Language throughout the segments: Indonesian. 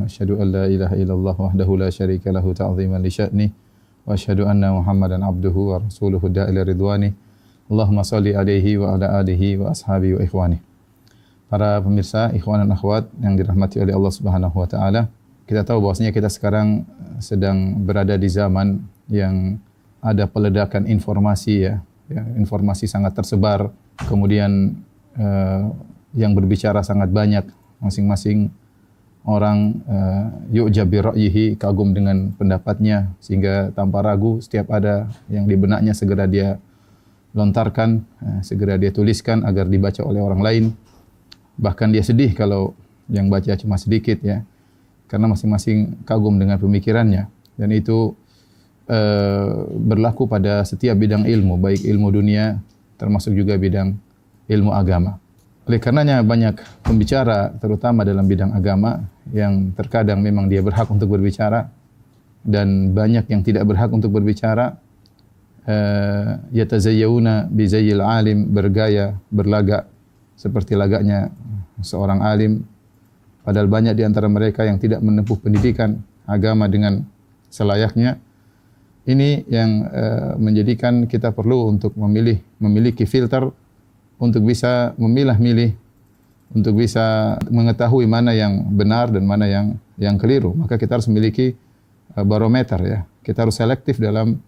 asyhadu an la ilaha illallah wahdahu la syarika lahu ta'ziman li sya'ni wa asyhadu anna Muhammadan abduhu wa rasuluhu da'ila ridwani. Allahumma shalli alaihi wa ala alihi wa ashabihi wa ikhwani. Para pemirsa, ikhwan dan akhwat yang dirahmati oleh Allah Subhanahu wa taala, kita tahu bahwasanya kita sekarang sedang berada di zaman yang ada peledakan informasi ya, informasi sangat tersebar, kemudian yang berbicara sangat banyak, masing-masing orang yu'jab bi ra'yihi, kagum dengan pendapatnya, sehingga tanpa ragu setiap ada yang di benaknya segera dia lontarkan, segera dia tuliskan agar dibaca oleh orang lain. Bahkan dia sedih kalau yang baca cuma sedikit ya, karena masing-masing kagum dengan pemikirannya. Dan itu berlaku pada setiap bidang ilmu, baik ilmu dunia termasuk juga bidang ilmu agama. Oleh karenanya banyak pembicara terutama dalam bidang agama yang terkadang memang dia berhak untuk berbicara dan banyak yang tidak berhak untuk berbicara. Yatazayyawuna bi zayyil alim, bergaya, berlagak seperti lagaknya seorang alim, padahal banyak di antara mereka yang tidak menempuh pendidikan agama dengan selayaknya. Ini yang menjadikan kita perlu untuk memiliki filter untuk bisa memilah-milih, untuk bisa mengetahui mana yang benar dan mana yang keliru. Maka kita harus memiliki barometer ya. Kita harus selektif dalam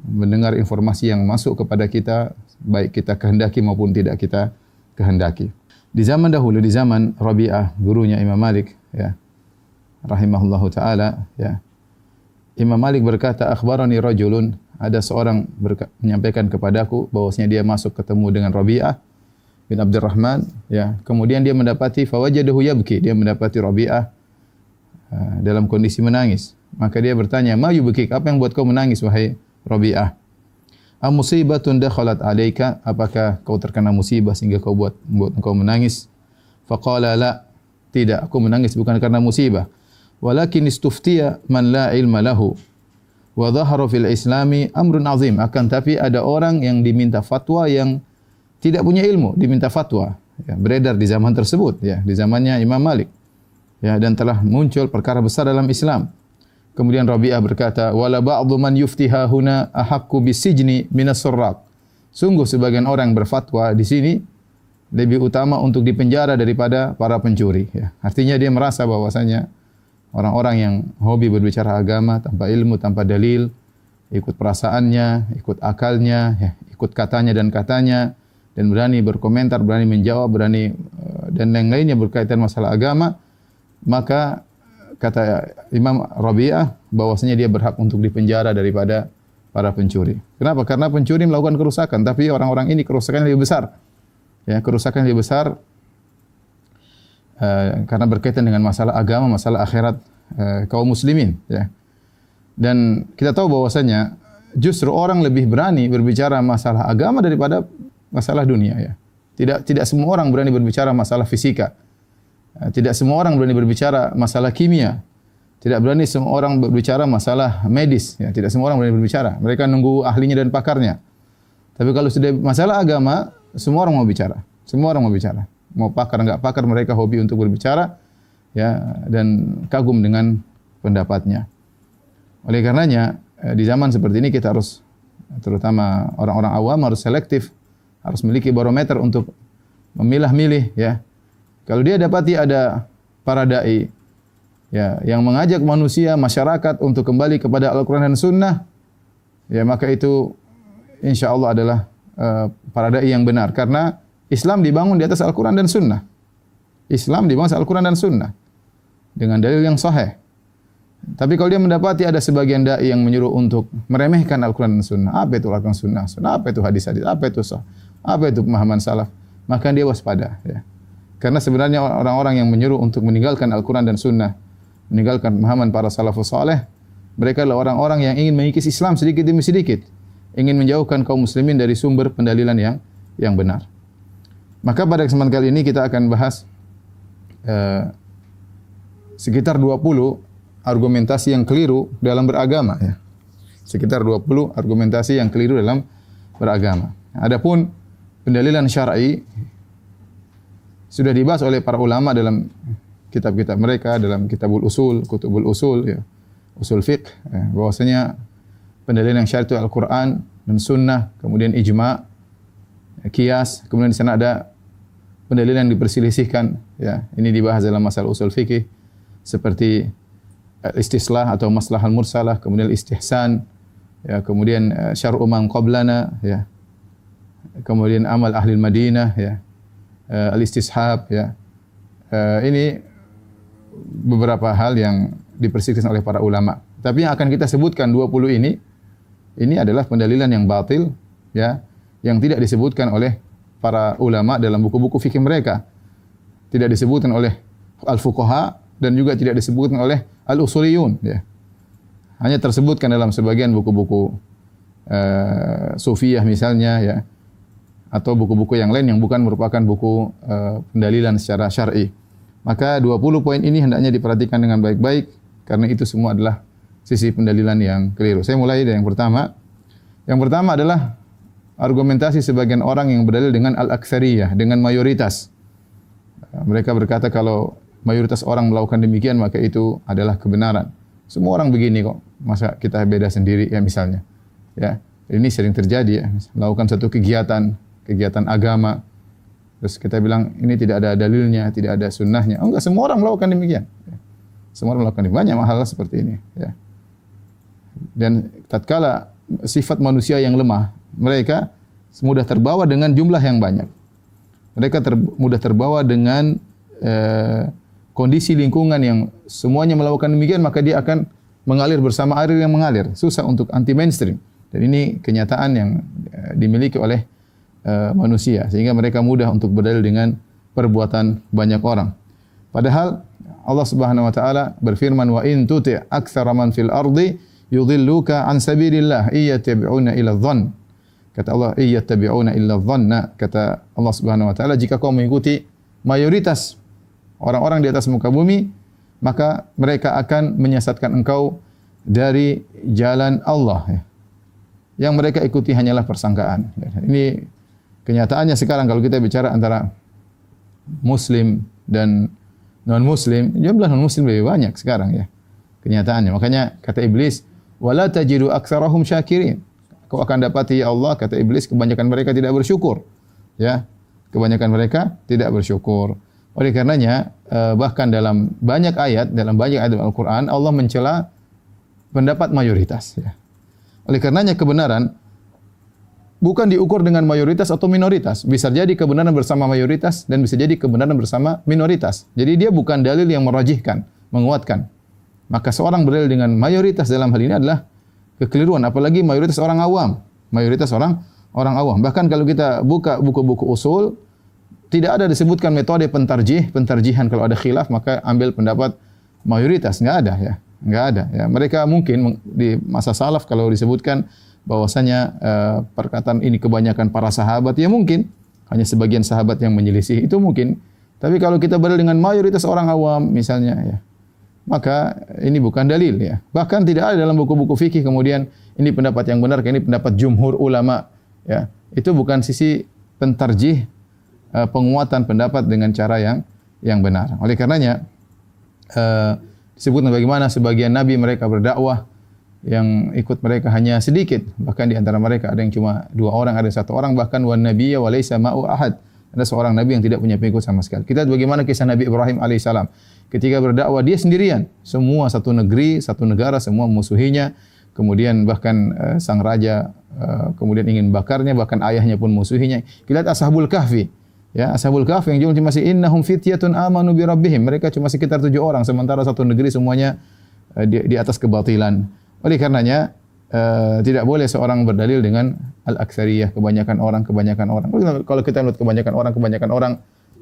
mendengar informasi yang masuk kepada kita, baik kita kehendaki maupun tidak kita kehendaki. Di zaman dahulu, di zaman Rabi'ah, gurunya Imam Malik ya, rahimahullahu taala ya. Imam Malik berkata, akhbarani rajulun, ada seorang menyampaikan kepadaku bahwasanya dia masuk ketemu dengan Rabi'ah bin Abdurrahman ya. Kemudian dia mendapati fawajadahu yabki, dia mendapati Rabi'ah dalam kondisi menangis. Maka dia bertanya, "Ma yubkik? Apa yang buat kau menangis wahai Rabi'ah? Am musibatun dakhalat 'alaika? Apakah kau terkena musibah sehingga kau buat engkau menangis?" Faqala la, tidak, aku menangis bukan karena musibah. Walakin istuftiya man la ilma lahu wa dhahara fil islami amrun azim. Akan tapi ada orang yang diminta fatwa yang tidak punya ilmu, diminta fatwa. Ya, beredar di zaman tersebut ya, di zamannya Imam Malik. Ya, dan telah muncul perkara besar dalam Islam. Kemudian Rabi'ah berkata, wala ba'dhu man yuftiha huna ahaqqu bisijni minas surraq. Sungguh sebagian orang berfatwa di sini lebih utama untuk dipenjara daripada para pencuri ya. Artinya dia merasa bahwasanya orang-orang yang hobi berbicara agama tanpa ilmu, tanpa dalil, ikut perasaannya, ikut akalnya, ya, ikut katanya dan katanya, dan berani berkomentar, berani menjawab, berani dan yang lainnya berkaitan masalah agama, maka kata Imam Rabi'ah bahwasanya dia berhak untuk dipenjara daripada para pencuri. Kenapa? Karena pencuri melakukan kerusakan, tapi orang-orang ini kerusakannya lebih besar. Ya, kerusakan lebih besar karena berkaitan dengan masalah agama, masalah akhirat kaum muslimin ya. Dan kita tahu bahwasanya justru orang lebih berani berbicara masalah agama daripada masalah dunia ya. Tidak semua orang berani berbicara masalah fisika. Tidak semua orang berani berbicara masalah kimia. Tidak berani semua orang berbicara masalah medis ya. Tidak semua orang berani berbicara. Mereka nunggu ahlinya dan pakarnya. Tapi kalau sudah masalah agama, semua orang mau bicara. Semua orang mau bicara. Mau pakar enggak pakar, mereka hobi untuk berbicara ya, dan kagum dengan pendapatnya. Oleh karenanya di zaman seperti ini kita harus, terutama orang-orang awam, harus selektif, harus memiliki barometer untuk memilah-milih ya. Kalau dia dapati ada para dai ya yang mengajak manusia, masyarakat untuk kembali kepada Al-Qur'an dan Sunnah, ya maka itu insyaallah adalah para dai yang benar, karena Islam dibangun di atas Al-Qur'an dan Sunnah. Islam dibangun atas Al-Qur'an dan Sunnah dengan dalil yang sahih. Tapi kalau dia mendapati ada sebagian dai yang menyuruh untuk meremehkan Al-Qur'an dan Sunnah, apa itu Al-Qur'an dan Sunnah? Apa itu hadis-hadis? Apa itu sah? Apa itu pemahaman salaf? Maka dia waspada ya. Karena sebenarnya orang-orang yang menyuruh untuk meninggalkan Al-Quran dan Sunnah, meninggalkan pemahaman para salafus saleh, mereka adalah orang-orang yang ingin mengikis Islam sedikit demi sedikit, ingin menjauhkan kaum muslimin dari sumber pendalilan yang benar. Maka pada kesempatan kali ini kita akan bahas sekitar 20 argumentasi yang keliru dalam beragama ya. Sekitar 20 argumentasi yang keliru dalam beragama. Adapun pendalilan syar'i sudah dibahas oleh para ulama dalam kitab-kitab mereka dalam kitabul usul, kutubul usul ya, usul fiqh ya, bahwasanya pendalilan yang syar'i itu Al-Qur'an dan sunnah, kemudian ijma', qiyas, kemudian di sana ada pendalilan yang diperselisihkan ya. Ini dibahas dalam masalah usul fikih seperti istislah atau maslahal mursalah, kemudian istihsan ya, kemudian syar'u man qablana ya. Kemudian amal ahli Madinah ya. Al-istishab ya. Ini beberapa hal yang diperselisihkan oleh para ulama. Tapi yang akan kita sebutkan 20 ini adalah pendalilan yang batil ya, yang tidak disebutkan oleh para ulama dalam buku-buku fikih mereka. Tidak disebutkan oleh al-fuqaha dan juga tidak disebutkan oleh al-usuliyun ya. Hanya tersebutkan dalam sebagian buku-buku sufiyah misalnya ya, atau buku-buku yang lain yang bukan merupakan buku pendalilan secara syar'i. Maka 20 poin ini hendaknya diperhatikan dengan baik-baik karena itu semua adalah sisi pendalilan yang keliru. Saya mulai dari yang pertama. Yang pertama adalah argumentasi sebagian orang yang berdalil dengan al-aktsariyah, dengan mayoritas. Mereka berkata kalau mayoritas orang melakukan demikian maka itu adalah kebenaran. Semua orang begini kok, masa kita beda sendiri ya misalnya. Ya, ini sering terjadi ya, melakukan satu kegiatan agama, terus kita bilang ini tidak ada dalilnya, tidak ada sunnahnya. Oh enggak, semua orang melakukan demikian. Ya. Semua orang melakukan banyak hal seperti ini. Ya. Dan tatkala sifat manusia yang lemah, mereka mudah terbawa dengan jumlah yang banyak. Mereka mudah terbawa dengan kondisi lingkungan yang semuanya melakukan demikian, maka dia akan mengalir bersama air yang mengalir. Susah untuk anti mainstream. Dan ini kenyataan yang dimiliki oleh manusia, sehingga mereka mudah untuk berdalil dengan perbuatan banyak orang. Padahal Allah Subhanahu wa taala berfirman, "Wa in tuti' aktsara man fil ardi yudhilluka an sabilillah iyattabi'una illa dhann." Kata Allah, iyattabi'una illa dhanna. Kata Allah Subhanahu wa taala, jika kau mengikuti mayoritas orang-orang di atas muka bumi, maka mereka akan menyesatkan engkau dari jalan Allah. Yang mereka ikuti hanyalah persangkaan. Ini kenyataannya sekarang kalau kita bicara antara muslim dan non-muslim, jumlah non-muslim lebih banyak sekarang ya. Kenyataannya. Makanya kata iblis, "Wala tajidu aktsarahum syakirin." Kau akan dapati ya Allah, kata iblis, kebanyakan mereka tidak bersyukur. Ya. Kebanyakan mereka tidak bersyukur. Oleh karenanya, bahkan dalam banyak ayat dalam Al-Qur'an Allah mencela pendapat mayoritas ya. Oleh karenanya kebenaran bukan diukur dengan mayoritas atau minoritas. Bisa jadi kebenaran bersama mayoritas dan bisa jadi kebenaran bersama minoritas. Jadi dia bukan dalil yang merajihkan, menguatkan. Maka seorang berdalil dengan mayoritas dalam hal ini adalah kekeliruan, apalagi mayoritas orang awam. Mayoritas orang awam. Bahkan kalau kita buka buku-buku usul, tidak ada disebutkan metode pentarjihan kalau ada khilaf maka ambil pendapat mayoritas, enggak ada ya. Enggak ada ya. Mereka mungkin di masa salaf kalau disebutkan bahwasanya perkataan ini kebanyakan para sahabat, ya mungkin hanya sebagian sahabat yang menyelisih, itu mungkin. Tapi kalau kita berdalil dengan mayoritas orang awam misalnya ya, maka ini bukan dalil ya. Bahkan tidak ada dalam buku-buku fikih kemudian ini pendapat yang benar, ini pendapat jumhur ulama ya. Itu bukan sisi pentarjih, penguatan pendapat dengan cara yang benar. Oleh karenanya disebutkan bagaimana sebagian nabi mereka berdakwah yang ikut mereka hanya sedikit, bahkan di antara mereka ada yang cuma 2 orang, ada 1 orang, bahkan wan nabiyya wa laisa ma'u ahad. Ada seorang nabi yang tidak punya pengikut sama sekali. Kita lihat bagaimana kisah Nabi Ibrahim alaihissalam. Ketika berdakwah dia sendirian, semua satu negeri, satu negara semua musuhinya. Kemudian bahkan sang raja kemudian ingin bakarnya, bahkan ayahnya pun musuhinya. Kita lihat Ashabul Kahfi. Ya, Ashabul Kahfi yang cuma masih innahum fityatun amanu bi rabbihim. Mereka cuma sekitar 7 orang, sementara satu negeri semuanya di atas kebatilan. Oleh karenanya tidak boleh seorang berdalil dengan al-aktsariyah, kebanyakan orang. Kalau kita lihat kebanyakan orang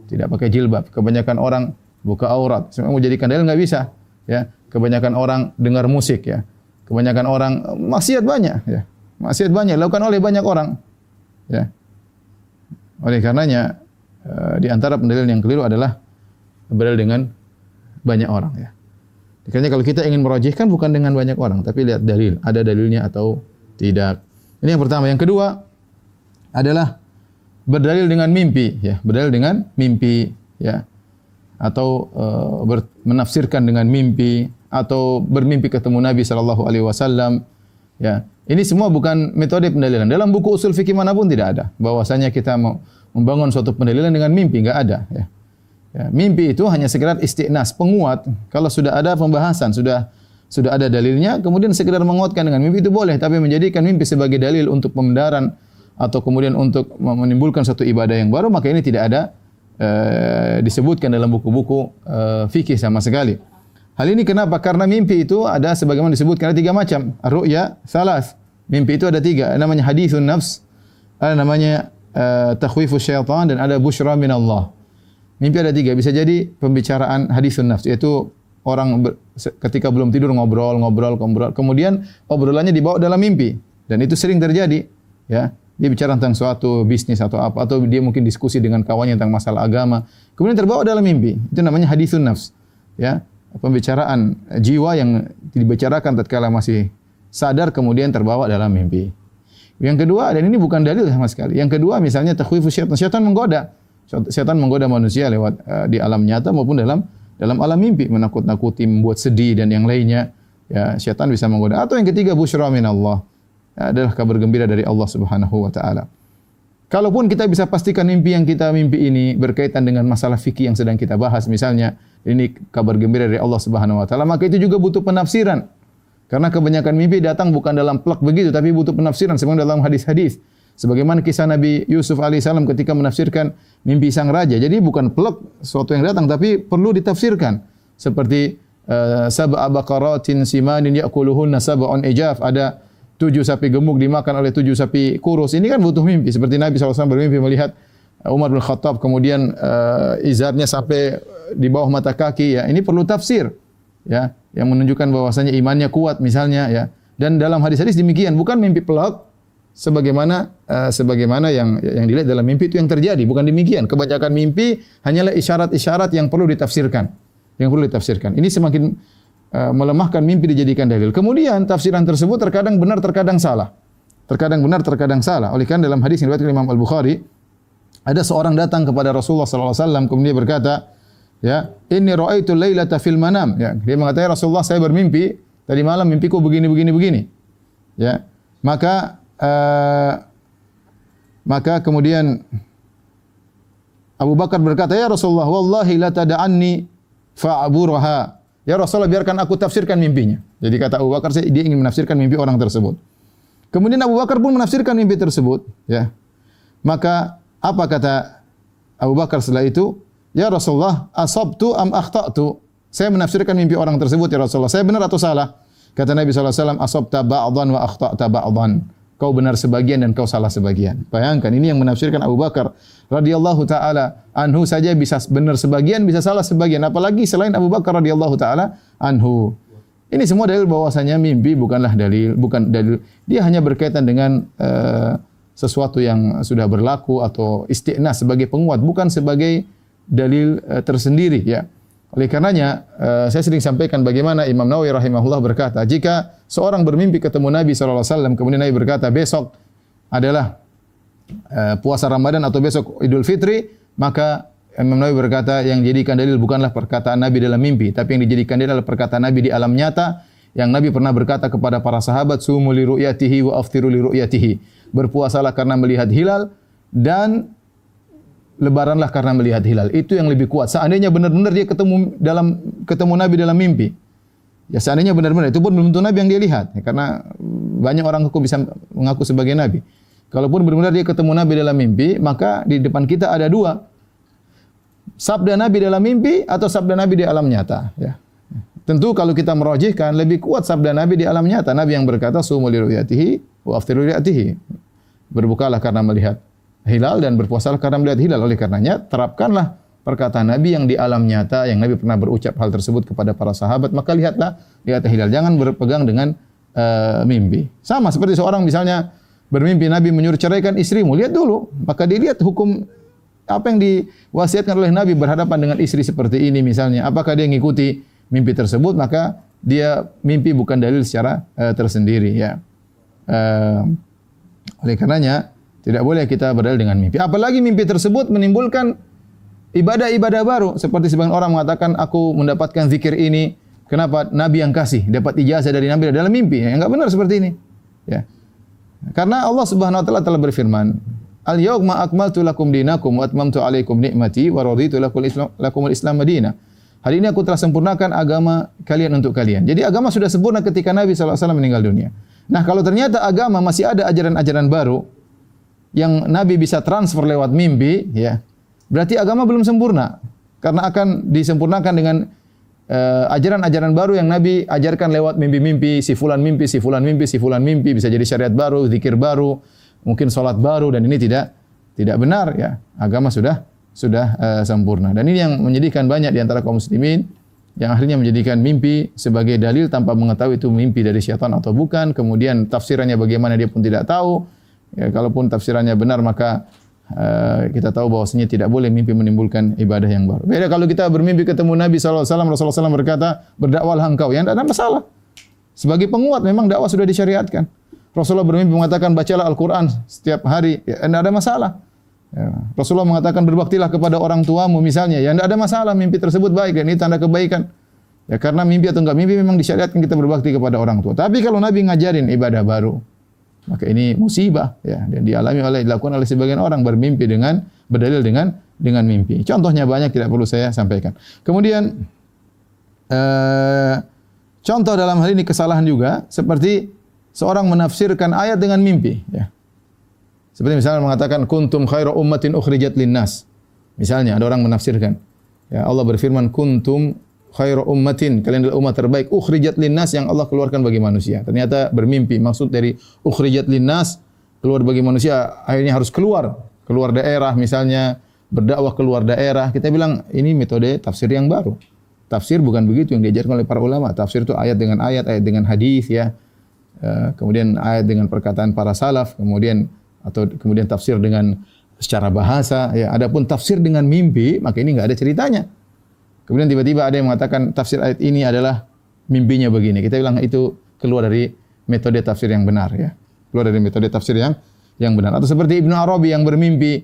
tidak pakai jilbab, kebanyakan orang buka aurat, semua mau jadikan dalil enggak bisa, ya. Kebanyakan orang dengar musik, ya. Kebanyakan orang maksiat banyak, ya. Maksiat banyak dilakukan oleh banyak orang, ya. Oleh karenanya di antara pendalil yang keliru adalah berdalil dengan banyak orang, ya. Karena kalau kita ingin merajihkan bukan dengan banyak orang, tapi lihat dalil, ada dalilnya atau tidak. Ini yang pertama. Yang kedua adalah berdalil dengan mimpi, ya, berdalil dengan mimpi, ya. atau menafsirkan dengan mimpi atau bermimpi ketemu Nabi sallallahu alaihi wasallam. Ya, ini semua bukan metode pendalilan. Dalam buku usul fikih manapun tidak ada bahwasanya kita mau membangun suatu pendalilan dengan mimpi, enggak ada, ya. Ya, mimpi itu hanya sekedar istiqnas, penguat. Kalau sudah ada pembahasan, sudah ada dalilnya, kemudian sekedar menguatkan dengan mimpi itu boleh, tapi menjadikan mimpi sebagai dalil untuk pembenaran atau kemudian untuk menimbulkan suatu ibadah yang baru, maka ini tidak ada disebutkan dalam buku-buku fikih sama sekali. Hal ini kenapa? Karena mimpi itu ada sebagaimana disebutkan ada 3 macam. Ar-ru'ya salas. Mimpi itu ada 3. Namanya hadithun nafs, ada namanya takhwifus syaitan, dan ada busyra min Allah. Mimpi ada 3. Bisa jadi pembicaraan hadithun nafs, yaitu orang ketika belum tidur ngobrol, kemudian obrolannya dibawa dalam mimpi, dan itu sering terjadi, ya. Dia bicara tentang suatu bisnis atau apa, atau dia mungkin diskusi dengan kawannya tentang masalah agama, kemudian terbawa dalam mimpi. Itu namanya hadithun nafs, ya. Pembicaraan jiwa yang dibicarakan tatkala masih sadar kemudian terbawa dalam mimpi. Yang kedua, dan ini bukan dalil sama sekali. Yang kedua misalnya takhwifus syaitan. Syaitan menggoda. Syaitan menggoda manusia lewat di alam nyata maupun dalam alam mimpi, menakut-nakuti, membuat sedih dan yang lainnya. Ya, syaitan bisa menggoda. Atau yang ketiga, busyra min Allah. Adalah kabar gembira dari Allah Subhanahu wa taala. Kalaupun kita bisa pastikan mimpi yang kita mimpi ini berkaitan dengan masalah fikih yang sedang kita bahas, misalnya ini kabar gembira dari Allah Subhanahu wa taala, maka itu juga butuh penafsiran. Karena kebanyakan mimpi datang bukan dalam plek begitu, tapi butuh penafsiran sebagaimana dalam hadis-hadis. Sebagaimana kisah Nabi Yusuf alaihissalam ketika menafsirkan mimpi sang raja. Jadi bukan plek sesuatu yang datang, tapi perlu ditafsirkan. Seperti sab'a baqaratin simanin ya'kuluhunna sab'un ijaf. Ada 7 sapi gemuk dimakan oleh 7 sapi kurus. Ini kan butuh mimpi. Seperti Nabi SAW bermimpi melihat Umar bin Khattab kemudian izarnya sampai di bawah mata kaki. Ya, ini perlu tafsir, ya, yang menunjukkan bahwasanya imannya kuat misalnya, ya. Dan dalam hadis-hadis demikian, bukan mimpi pelak sebagaimana yang dilihat dalam mimpi itu yang terjadi. Bukan demikian. Kebanyakan mimpi hanyalah isyarat-isyarat yang perlu ditafsirkan. Ini semakin melemahkan mimpi dijadikan dalil. Kemudian tafsiran tersebut terkadang benar, terkadang salah. Oleh karena dalam hadis yang diriwayatkan Imam Al-Bukhari, ada seorang datang kepada Rasulullah sallallahu alaihi wasallam kemudian dia berkata, ya, inni ra'aitu lailata fil manam. Ya, dia mengatakan, Rasulullah, saya bermimpi tadi malam, mimpiku begini. Ya, maka kemudian Abu Bakar berkata, ya Rasulullah, wallahi la tada'anni fa'aburaha. Ya Rasulullah, biarkan aku tafsirkan mimpinya. Jadi kata Abu Bakar, dia ingin menafsirkan mimpi orang tersebut. Kemudian Abu Bakar pun menafsirkan mimpi tersebut. Ya. Maka apa kata Abu Bakar setelah itu? Ya Rasulullah, asabtu am akhta'tu? Saya menafsirkan mimpi orang tersebut, ya Rasulullah. Saya benar atau salah? Kata Nabi SAW, asabta ba'dhan wa akhta'ta ba'dhan. Kau benar sebagian dan kau salah sebagian. Bayangkan, ini yang menafsirkan Abu Bakar radhiyallahu taala anhu saja bisa benar sebagian, bisa salah sebagian, apalagi selain Abu Bakar radhiyallahu taala anhu. Ini semua dalil bahwasanya mimpi bukan dalil. Dia hanya berkaitan dengan sesuatu yang sudah berlaku atau isti'nas sebagai penguat, bukan sebagai dalil tersendiri, ya. Oleh karenanya, saya sering sampaikan bagaimana Imam Nawawi rahimahullah berkata, jika seorang bermimpi ketemu Nabi SAW, kemudian Nabi berkata, besok adalah puasa Ramadan atau besok Idul Fitri, maka Imam Nawawi berkata, yang dijadikan dalil bukanlah perkataan Nabi dalam mimpi, tapi yang dijadikan dalil adalah perkataan Nabi di alam nyata, yang Nabi pernah berkata kepada para sahabat, sumu li ru'yatihi wa aftiru li ru'yatihi. Berpuasalah karena melihat hilal, dan lebaranlah karena melihat hilal. Itu yang lebih kuat. Seandainya benar-benar dia ketemu Nabi dalam mimpi, ya seandainya benar-benar, itu pun belum tentu Nabi yang dia lihat, ya, karena banyak orang bisa mengaku sebagai Nabi. Kalaupun benar-benar dia ketemu Nabi dalam mimpi, maka di depan kita ada 2. Sabda Nabi dalam mimpi atau sabda Nabi di alam nyata, ya. Tentu kalau kita merajihkan, lebih kuat sabda Nabi di alam nyata. Nabi yang berkata, sumu li ru'yatihi wa aftiru li ru'yatihi. Berbukalah karena melihat hilal dan berpuasalah karena melihat hilal. Oleh karenanya, terapkanlah perkataan Nabi yang di alam nyata, yang Nabi pernah berucap hal tersebut kepada para sahabat, maka lihat hilal. Jangan berpegang dengan mimpi. Sama seperti seorang misalnya bermimpi Nabi menyuruh ceraikan istrimu, lihat dulu, maka dilihat hukum apa yang diwasiatkan oleh Nabi berhadapan dengan istri seperti ini misalnya. Apakah dia mengikuti mimpi tersebut, maka dia mimpi bukan dalil secara tersendiri, ya. Oleh karenanya tidak boleh kita berdalil dengan mimpi. Apalagi mimpi tersebut menimbulkan ibadah-ibadah baru seperti sebagian orang mengatakan aku mendapatkan zikir ini, kenapa Nabi yang kasih, dapat ijazah dari Nabi dalam mimpi. Ya, enggak benar seperti ini. Ya. Karena Allah Subhanahu wa taala telah berfirman, "Al-yauma akmaltu lakum dinakum wa atmamtu 'alaikum ni'mati wa raditu lakumul Islam madinah." Hari ini aku telah sempurnakan agama kalian untuk kalian. Jadi agama sudah sempurna ketika Nabi sallallahu alaihi wasallam meninggal dunia. Nah, kalau ternyata agama masih ada ajaran-ajaran baru yang Nabi bisa transfer lewat mimpi, ya, berarti agama belum sempurna. Karena akan disempurnakan dengan ajaran-ajaran baru yang Nabi ajarkan lewat mimpi-mimpi, si fulan mimpi, si fulan mimpi, si fulan mimpi, bisa jadi syariat baru, zikir baru, mungkin salat baru, dan ini tidak benar, ya. Agama sudah sempurna. Dan ini yang menyedihkan banyak di antara kaum muslimin yang akhirnya menjadikan mimpi sebagai dalil tanpa mengetahui itu mimpi dari syaitan atau bukan. Kemudian tafsirannya bagaimana dia pun tidak tahu. Ya, kalaupun tafsirannya benar maka kita tahu bahwasanya tidak boleh mimpi menimbulkan ibadah yang baru. Beda kalau kita bermimpi ketemu Nabi sallallahu alaihi wasallam, Rasulullah SAW berkata, "Berdakwahlah engkau." Ya, tidak ada masalah. Sebagai penguat memang dakwah sudah disyariatkan. Rasulullah bermimpi mengatakan, "Bacalah Al-Qur'an setiap hari." Ya, tidak ada masalah. Ya, Rasulullah mengatakan, "Berbaktilah kepada orang tuamu," misalnya. Ya, tidak ada masalah, mimpi tersebut baik dan ini tanda kebaikan. Ya, karena mimpi atau enggak mimpi memang disyariatkan kita berbakti kepada orang tua. Tapi kalau Nabi ngajarin ibadah baru, maka ini musibah, ya, dan dilakukan oleh sebagian orang bermimpi berdalil dengan mimpi. Contohnya banyak, tidak perlu saya sampaikan. Kemudian contoh dalam hal ini kesalahan juga seperti seorang menafsirkan ayat dengan mimpi, ya. Seperti misalnya mengatakan kuntum khairu ummatin ukhrijat linnas. Misalnya ada orang menafsirkan, ya, Allah berfirman kuntum khairu ummatin, kalian adalah umat terbaik, ukhrijat linnas, yang Allah keluarkan bagi manusia. Ternyata bermimpi, maksud dari ukhrijat linnas, keluar bagi manusia, akhirnya harus keluar daerah, misalnya berdakwah keluar daerah. Kita bilang ini metode tafsir yang baru. Tafsir bukan begitu yang diajarkan oleh para ulama. Tafsir itu ayat dengan ayat dengan hadis, ya. Kemudian ayat dengan perkataan para salaf, kemudian tafsir dengan secara bahasa, ya. Adapun tafsir dengan mimpi, maka ini enggak ada ceritanya. Kemudian tiba-tiba ada yang mengatakan tafsir ayat ini adalah mimpinya begini. Kita bilang itu keluar dari metode tafsir yang benar, ya. Keluar dari metode tafsir yang benar. Atau seperti Ibnu Arabi yang bermimpi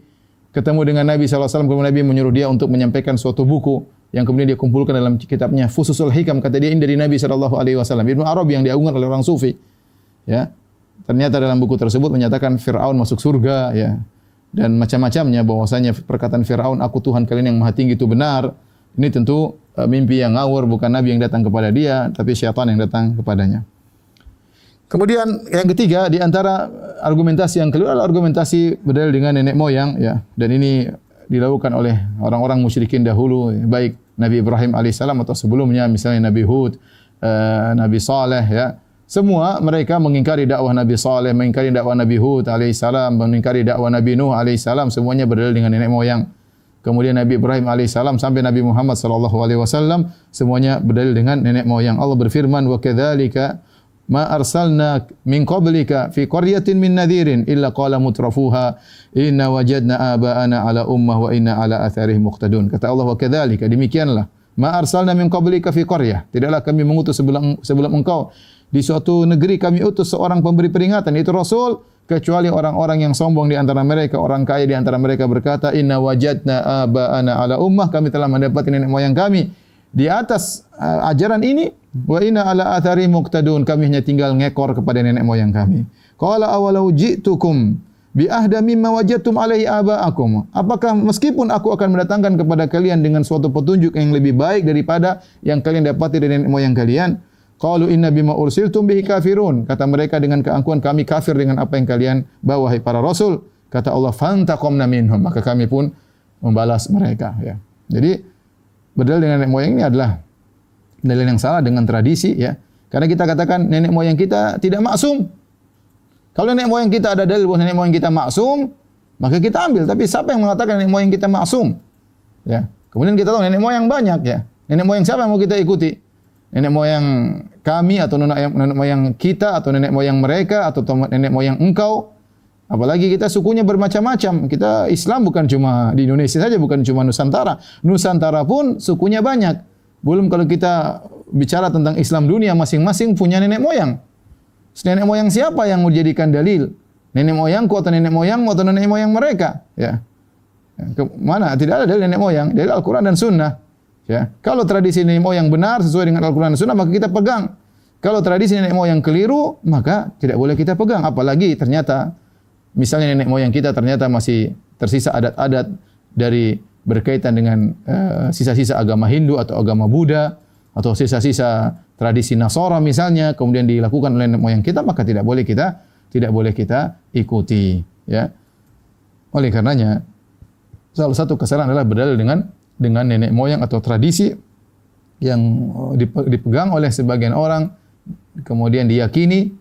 ketemu dengan Nabi sallallahu alaihi wasallam, kemudian Nabi menyuruh dia untuk menyampaikan suatu buku yang kemudian dia kumpulkan dalam kitabnya Fususul Hikam, kata dia ini dari Nabi sallallahu alaihi wasallam. Ibnu Arabi yang diagungkan oleh orang sufi, ya. Ternyata dalam buku tersebut menyatakan Firaun masuk surga, ya. Dan macam-macamnya, bahwasanya perkataan Firaun, "Aku Tuhan kalian yang Maha Tinggi," itu benar. Ini tentu mimpi yang ngawur, bukan Nabi yang datang kepada dia, tapi syaitan yang datang kepadanya. Kemudian yang ketiga di antara argumentasi yang kedua adalah argumentasi berdalil dengan nenek moyang, ya. Dan ini dilakukan oleh orang-orang musyrikin dahulu, ya. Baik Nabi Ibrahim alaihissalam atau sebelumnya, misalnya Nabi Hud, Nabi Saleh, ya. Semua mereka mengingkari dakwah Nabi Saleh, mengingkari dakwah Nabi Hud alaihissalam, mengingkari dakwah Nabi Nuh alaihissalam, semuanya berdalil dengan nenek moyang. Kemudian Nabi Ibrahim alaihissalam sampai Nabi Muhammad sallallahu alaihi wasallam semuanya berdalil dengan nenek moyang. Allah berfirman, "Wa kadzalika ma arsalna min qablika fi qaryatin min nadhirin illa qala mutrafuha inna wajadna aba'ana ala ummah wa inna ala atharihim muqtadun." Kata Allah, "Wa kadzalika," demikianlah, ma arsalna min qablika fi qaryah, tidaklah kami mengutus sebelum engkau di suatu negeri kami utus seorang pemberi peringatan, itu Rasul, kecuali orang-orang yang sombong di antara mereka, orang kaya di antara mereka berkata, "Inna wajadna aba'ana ala ummah," kami telah mendapati nenek moyang kami di atas ajaran ini, wa inna ala athari muqtadun, kami hanya tinggal ngekor kepada nenek moyang kami. Qala awalau ji'tukum bi ahda mimma wajadtum alaihi aba'akum, apakah meskipun aku akan mendatangkan kepada kalian dengan suatu petunjuk yang lebih baik daripada yang kalian dapati dari nenek moyang kalian? Qalu inna bima ursiltum bihi kafirun, kata mereka dengan keangkuhan, kami kafir dengan apa yang kalian bawa hai para rasul. Kata Allah, fantaqamna minhum, maka kami pun membalas mereka, ya. Jadi berdalil dengan nenek moyang ini adalah dalil yang salah dengan tradisi, ya. Karena kita katakan nenek moyang kita tidak maksum. Kalau nenek moyang kita ada dalil bahwa nenek moyang kita maksum, maka kita ambil. Tapi siapa yang mengatakan nenek moyang kita maksum? Ya. Kemudian kita tahu nenek moyang banyak, ya. Nenek moyang siapa yang mau kita ikuti? Nenek moyang kami atau nenek moyang kita atau nenek moyang mereka atau nenek moyang engkau? Apalagi kita sukunya bermacam-macam. Kita Islam bukan cuma di Indonesia saja, bukan cuma Nusantara. Nusantara pun sukunya banyak. Belum kalau kita bicara tentang Islam dunia, masing-masing punya nenek moyang. Nenek moyang siapa yang mau dijadikan dalil? Nenek moyangku atau nenek moyangmu atau nenek moyang mereka? Ya. Mana? Tidak ada dalil nenek moyang, dalil Al-Quran dan Sunnah. Ya. Kalau tradisi nenek moyang benar sesuai dengan Al-Quran dan Sunnah, maka kita pegang. Kalau tradisi nenek moyang keliru, maka tidak boleh kita pegang. Apalagi ternyata, misalnya nenek moyang kita ternyata masih tersisa adat-adat dari berkaitan dengan sisa-sisa agama Hindu atau agama Buddha, atau sisa-sisa tradisi Nasara misalnya, kemudian dilakukan oleh nenek moyang kita, maka tidak boleh kita ikuti. Ya. Oleh karenanya, salah satu kesalahan adalah berdalil dengan nenek moyang atau tradisi yang dipegang oleh sebagian orang, kemudian diyakini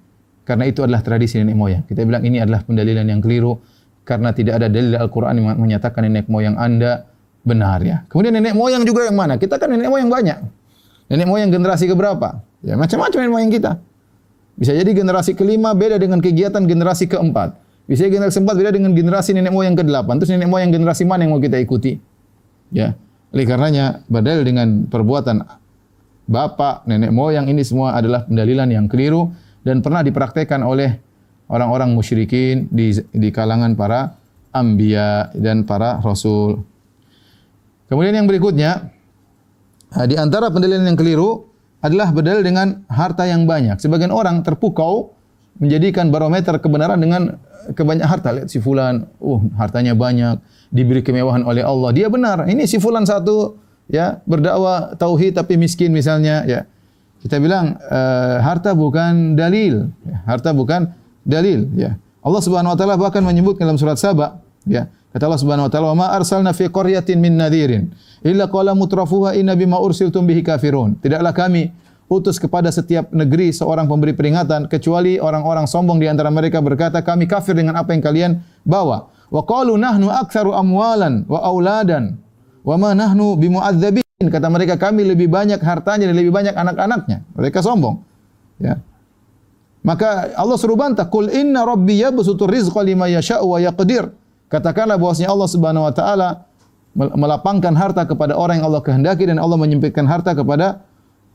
karena itu adalah tradisi nenek moyang. Kita bilang ini adalah pendalilan yang keliru karena tidak ada dalil Al-Quran yang menyatakan nenek moyang Anda benar. Ya. Kemudian nenek moyang juga yang mana? Kita kan nenek moyang banyak. Nenek moyang generasi keberapa? Ya, macam-macam nenek moyang kita. Bisa jadi generasi kelima beda dengan kegiatan generasi keempat. Bisa jadi generasi keempat beda dengan generasi nenek moyang ke-8. Terus nenek moyang generasi mana yang mau kita ikuti? Ya. Oleh karenanya, berdalil dengan perbuatan bapak, nenek moyang ini semua adalah pendalilan yang keliru dan pernah dipraktekkan oleh orang-orang musyrikin di kalangan para anbiya dan para rasul. Kemudian yang berikutnya, di antara pendalilan yang keliru adalah berdalil dengan harta yang banyak. Sebagian orang terpukau menjadikan barometer kebenaran dengan kebanyakan harta. Lihat si fulan, hartanya banyak, diberi kemewahan oleh Allah. Dia benar. Ini si fulan satu ya berdakwah tauhid tapi miskin misalnya, ya. Kita bilang harta bukan dalil. Ya. Harta bukan dalil, ya. Allah Subhanahu wa taala bahkan menyebutkan dalam surat Saba, ya. Kata Allah Subhanahu wa taala, "Wa ma arsalna fi qaryatin min nadhirin illa qala mutrafuha inna bima ursiltum bihi kafirun." Tidaklah kami utus kepada setiap negeri seorang pemberi peringatan kecuali orang-orang sombong di antara mereka berkata, "Kami kafir dengan apa yang kalian bawa." Wa qalu nahnu aktsaru amwalan wa auladan wa ma nahnu bimu'adzabin. Kata mereka, kami lebih banyak hartanya dan lebih banyak anak-anaknya. Mereka sombong. Ya. Maka Allah suruh bantah, "Qul inna rabbi yabsutur rizqa liman yasha'u wa yaqdir." Katakanlah bahwasanya Allah Subhanahu wa taala melapangkan harta kepada orang yang Allah kehendaki dan Allah menyempitkan harta kepada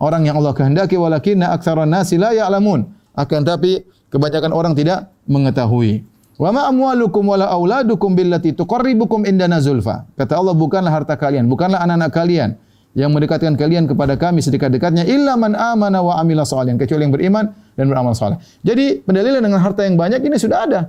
orang yang Allah kehendaki, walakinna aktsaran nasi la ya'lamun. Akan tapi kebanyakan orang tidak mengetahui. Wa ma amwalukum wala auladukum billati tuqarribukum indana zulfa. Kata Allah, bukanlah harta kalian, bukanlah anak-anak kalian yang mendekatkan kalian kepada kami sedekat-dekatnya illa man amana wa amila shalihan, kecuali yang beriman dan beramal saleh. Jadi pendalilan dengan harta yang banyak ini sudah ada.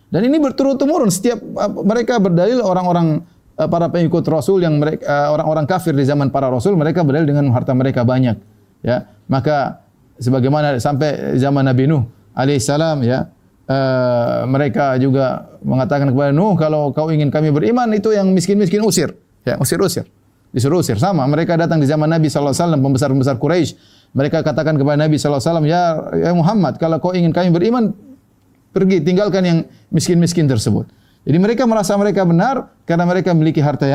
Dan ini berturut-temurun, setiap mereka berdalil orang-orang para pengikut Rasul yang mereka orang-orang kafir di zaman para Rasul, mereka berdalil dengan harta mereka banyak, ya. Maka sebagaimana sampai zaman Nabi Nuh alaihissalam, ya, mereka juga mengatakan kepada Nuh, kalau kau ingin kami beriman, itu yang miskin-miskin usir, ya, usir, disuruh usir. Sama mereka datang di zaman Nabi sallallahu alaihi wasallam, pembesar-pembesar Quraisy, mereka katakan kepada Nabi sallallahu alaihi wasallam, ya Muhammad, kalau kau ingin kami beriman, pergi, tinggalkan yang miskin-miskin tersebut. Jadi mereka merasa mereka benar karena mereka memiliki harta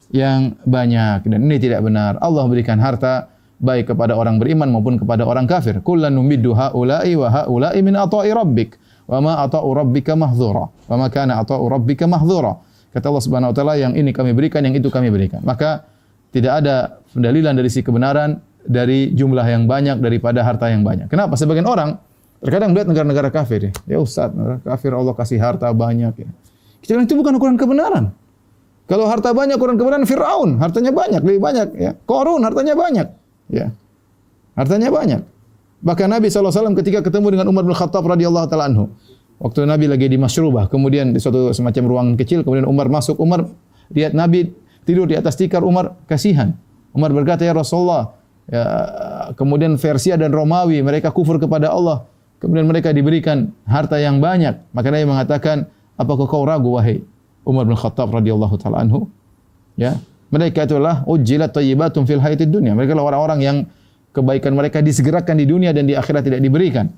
yang banyak, dan ini tidak benar. Allah memberikan harta baik kepada orang beriman maupun kepada orang kafir. Kullan numiddu haula'i wa haula'i min ata'i rabbik wa ma ata'u rabbika mahdzura wa ma kana ata'u rabbika mahdzura. Kata Allah Subhanahu wa taala, yang ini kami berikan, yang itu kami berikan. Maka tidak ada pendalilan dari si kebenaran dari jumlah yang banyak daripada harta yang banyak. Kenapa? Sebagian orang terkadang melihat negara-negara kafir, ya. Ya Ustaz, negara kafir Allah kasih harta banyak, ya. Kita bilang itu bukan ukuran kebenaran. Kalau harta banyak ukuran kebenaran, Fir'aun hartanya banyak, lebih banyak, ya. Qarun hartanya banyak, ya. Hartanya banyak. Bahkan Nabi SAW ketika ketemu dengan Umar bin Khattab radhiyallahu taala anhu, waktu Nabi lagi di Masyrubah, kemudian di suatu semacam ruangan kecil, kemudian Umar masuk, Umar lihat Nabi tidur di atas tikar, Umar kasihan. Umar berkata, "Ya Rasulullah, ya, kemudian Persia dan Romawi mereka kufur kepada Allah. Kemudian mereka diberikan harta yang banyak." Maka Nabi mengatakan, "Apakah kau ragu wahai Umar bin Khattab radhiyallahu taala anhu? Ya, mereka itulah ujjilat thayyibatum fil hayatid dunya." Mereka adalah orang-orang yang kebaikan mereka disegerakan di dunia dan di akhirat tidak diberikan.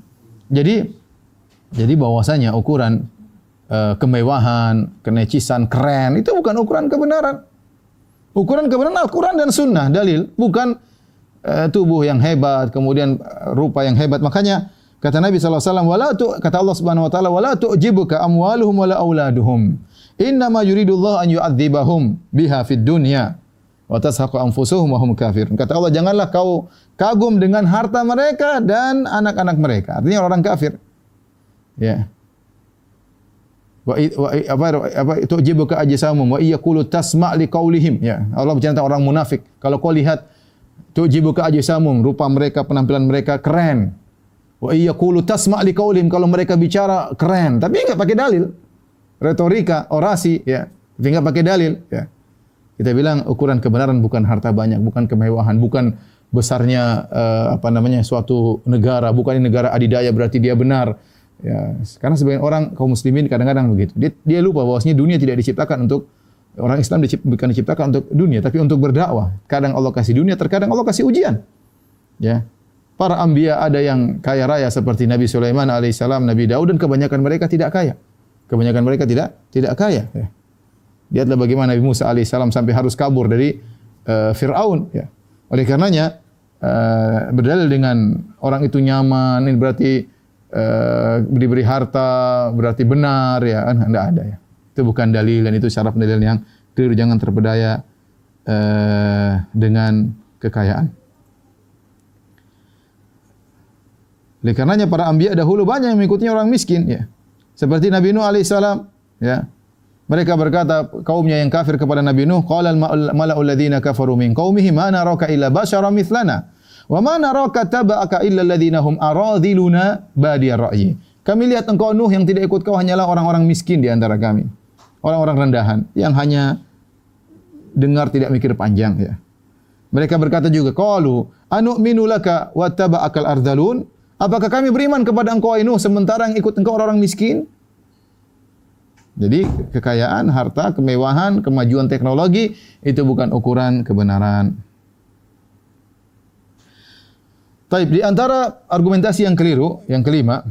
Jadi bahwasanya ukuran kemewahan, kenecisan, keren itu bukan ukuran kebenaran. Ukuran kebenaran Al-Quran dan Sunnah, dalil, bukan tubuh yang hebat, kemudian rupa yang hebat. Makanya kata Nabi SAW, kata Allah Subhanahu wa taala, "Wala tu'jibuka amwaluhum wala auladuhum. Innama yuridullahu an yu'adzibahum biha fid dunya wa tashaqu anfusuhum wa hum kafirun." Kata Allah, janganlah kau kagum dengan harta mereka dan anak-anak mereka. Artinya orang kafir. Ya. apa tu'jibuka ajsamum wa iyaqulu tasma' liqaulihim. Ya, Allah berbicara tentang orang munafik. Kalau kau lihat tu'jibuka ajsamum, rupa mereka, penampilan mereka keren. Wa iyaqulu tasma' liqaulihim, kalau mereka bicara keren, tapi enggak pakai dalil. Retorika, orasi, ya. Tapi enggak pakai dalil, ya. Kita bilang ukuran kebenaran bukan harta banyak, bukan kemewahan, bukan besarnya suatu negara, bukan negara adidaya berarti dia benar. Ya, karena sebagian orang kaum muslimin kadang-kadang begitu. Dia lupa bahwasanya dunia tidak diciptakan untuk orang Islam, bukan diciptakan untuk dunia, tapi untuk berdakwah. Kadang Allah kasih dunia, terkadang Allah kasih ujian. Ya. Para anbiya ada yang kaya raya seperti Nabi Sulaiman alaihissalam, Nabi Daud, dan kebanyakan mereka tidak kaya. Kebanyakan mereka tidak kaya. Ya. Lihatlah bagaimana Nabi Musa alaihissalam sampai harus kabur dari Fir'aun. Ya. Oleh karenanya berdalil dengan orang itu nyaman, ini berarti diberi harta berarti benar, ya kan? Tidak ada, ya. Itu bukan dalil, dan itu syarat dalil yang keliru. Jangan terpedaya dengan kekayaan. Oleh karenanya para anbiya dahulu banyak yang mengikutinya orang miskin, ya. Seperti Nabi Nuh alaihissalam, ya. Mereka berkata, kaumnya yang kafir kepada Nabi Nuh, qala al-mala'u alladziina kafaru min qaumihi ma naraka illa basyaran mithlana. Wa ma naraka taba'aka illa alladziina hum aradhiluna badiyar ra'yi. Kami lihat engkau Nuh yang tidak ikut kau hanyalah orang-orang miskin di antara kami. Orang-orang rendahan yang hanya dengar tidak mikir panjang, ya. Mereka berkata juga, qalu anu'minu laka wa taba'akal ardhalun? Apakah kami beriman kepada engkau Nuh sementara yang ikut engkau orang-orang miskin? Jadi kekayaan, harta, kemewahan, kemajuan teknologi itu bukan ukuran kebenaran. Taib, di antara argumentasi yang keliru, yang kelima,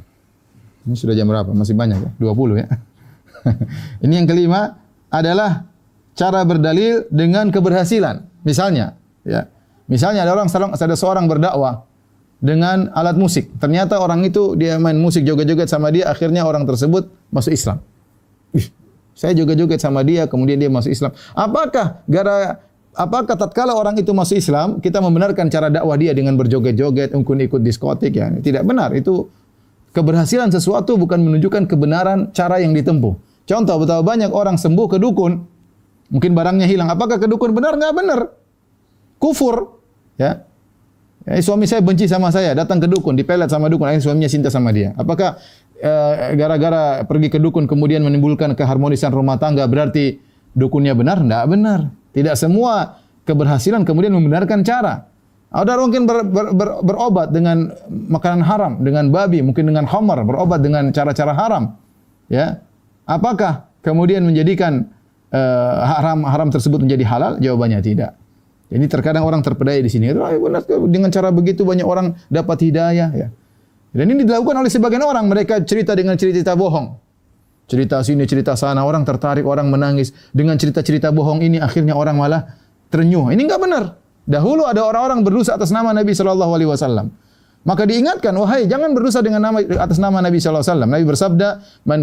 ini sudah jam berapa? Masih banyak, ya? 20, ya. Ini yang kelima adalah cara berdalil dengan keberhasilan. Misalnya, ya. Misalnya ada seorang berdakwah dengan alat musik. Ternyata orang itu dia main musik, joget-joget sama dia, akhirnya orang tersebut masuk Islam. Saya joget-joget sama dia, kemudian dia masuk Islam. Apakah tatkala orang itu masuk Islam, kita membenarkan cara dakwah dia dengan berjoget-joget, mungkin ikut diskotik, ya? Tidak benar. Itu keberhasilan sesuatu bukan menunjukkan kebenaran cara yang ditempuh. Contoh, betapa banyak orang sembuh ke dukun, mungkin barangnya hilang. Apakah ke dukun benar? Enggak benar. Kufur, ya. Suami saya benci sama saya, datang ke dukun, dipelet sama dukun, akhirnya suaminya cinta sama dia. Apakah gara-gara pergi ke dukun kemudian menimbulkan keharmonisan rumah tangga berarti dukunnya benar? Tidak benar. Tidak semua keberhasilan kemudian membenarkan cara. Ada orang mungkin berobat dengan makanan haram, dengan babi, mungkin dengan khamar, berobat dengan cara-cara haram. Ya, apakah kemudian menjadikan haram tersebut menjadi halal? Jawabannya tidak. Jadi terkadang orang terpedaya di sini. Benar, dengan cara begitu banyak orang dapat hidayah. Ya. Dan ini dilakukan oleh sebagian orang. Mereka cerita dengan cerita bohong. Cerita sini, cerita sana. Orang tertarik, orang menangis. Dengan cerita-cerita bohong ini, akhirnya orang malah ternyuh. Ini enggak benar. Dahulu ada orang-orang berdosa atas nama Nabi SAW. Maka diingatkan, wahai jangan berdosa dengan atas nama Nabi SAW. Nabi bersabda, man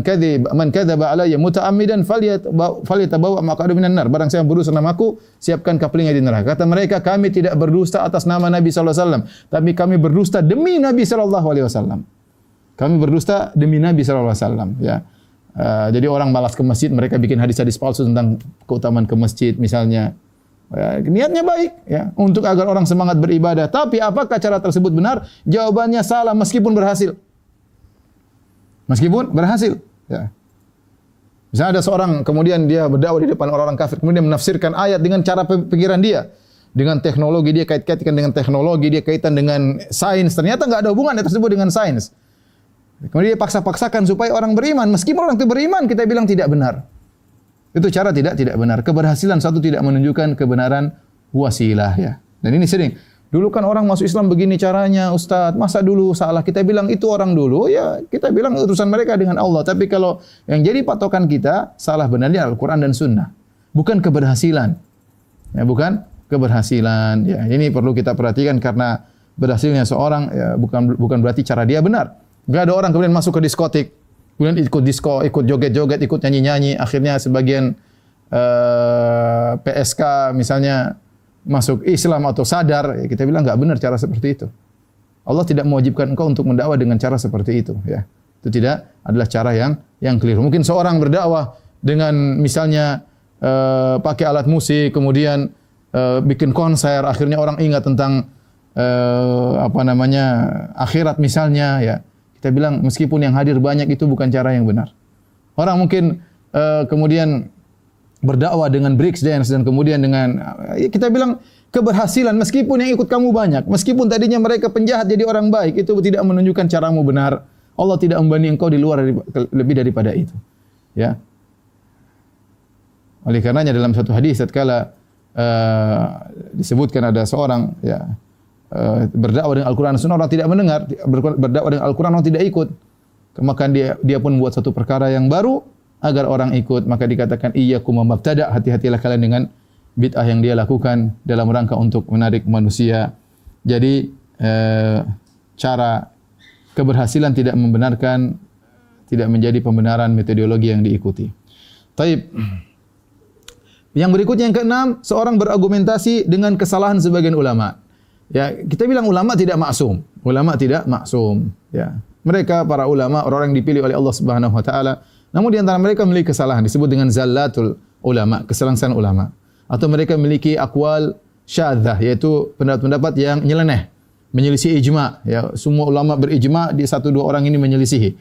kadzaba alayya muta'ammidan falyatabawa maq'adahu minan nar. Barang siapa berdusta namaku, siapkan kapalnya di neraka. Kata mereka, kami tidak berdusta atas nama Nabi SAW, tapi kami berdusta demi Nabi SAW. Kami berdusta demi Nabi SAW. Ya. Jadi orang malas ke masjid, mereka bikin hadis-hadis palsu tentang keutamaan ke masjid misalnya. Ya, niatnya baik, ya, untuk agar orang semangat beribadah. Tapi apakah cara tersebut benar? Jawabannya salah meskipun berhasil. Meskipun berhasil. Ya. Misalnya ada seorang kemudian dia berdakwah di depan orang-orang kafir, kemudian menafsirkan ayat dengan cara pikiran dia, dengan teknologi dia kait-kaitkan dengan teknologi, dia kaitan dengan sains. Ternyata enggak ada hubungan tersebut dengan sains. Kemudian dia paksa-paksakan supaya orang beriman. Meskipun orang itu beriman, kita bilang tidak benar. Itu cara tidak benar. Keberhasilan satu tidak menunjukkan kebenaran wasilah, ya. Dan ini sering. Dulu kan orang masuk Islam begini caranya, Ustaz. Masa dulu salah? Kita bilang itu orang dulu, ya kita bilang urusan mereka dengan Allah. Tapi kalau yang jadi patokan kita, salah benarnya Al-Quran dan Sunnah. Bukan keberhasilan. Ya, bukan keberhasilan. Ya, ini perlu kita perhatikan karena berhasilnya seorang ya, bukan berarti cara dia benar. Enggak ada orang kemudian masuk ke diskotik, kemudian ikut disko, ikut joget-joget, ikut nyanyi-nyanyi, akhirnya sebagian PSK misalnya masuk Islam atau sadar, ya kita bilang enggak benar cara seperti itu. Allah tidak mewajibkan engkau untuk mendakwah dengan cara seperti itu, ya. Itu tidak adalah cara yang keliru. Mungkin seorang berdakwah dengan misalnya pakai alat musik, kemudian bikin konser, akhirnya orang ingat tentang akhirat misalnya, ya. Kita bilang meskipun yang hadir banyak itu bukan cara yang benar. Orang mungkin kemudian berdakwah dengan break dance dan kemudian dengan kita bilang keberhasilan meskipun yang ikut kamu banyak, meskipun tadinya mereka penjahat jadi orang baik, itu tidak menunjukkan caramu benar. Allah tidak membanding engkau di luar lebih daripada itu. Ya. Oleh karenanya dalam satu hadis tatkala disebutkan ada seorang berdakwah dengan Al-Qur'an dan Sunnah, orang tidak mendengar, berdakwah dengan Al-Qur'an orang tidak ikut. Maka dia pun membuat satu perkara yang baru agar orang ikut, maka dikatakan iyyakum mabtada, hati-hatilah kalian dengan bid'ah yang dia lakukan dalam rangka untuk menarik manusia. Jadi cara keberhasilan tidak membenarkan, tidak menjadi pembenaran metodologi yang diikuti. Taib. Yang berikutnya yang keenam, seorang berargumentasi dengan kesalahan sebagian ulama. Ya, kita bilang ulama tidak maksum. Ulama tidak maksum, ya. Mereka para ulama orang yang dipilih oleh Allah Subhanahu wa taala, namun di antara mereka memiliki kesalahan disebut dengan zallatul ulama, kesalahan ulama. Atau mereka memiliki aqwal syadzah, yaitu pendapat-pendapat yang nyeleneh, menyelisih ijma, ya. Semua ulama berijma, di satu dua orang ini menyelisihi.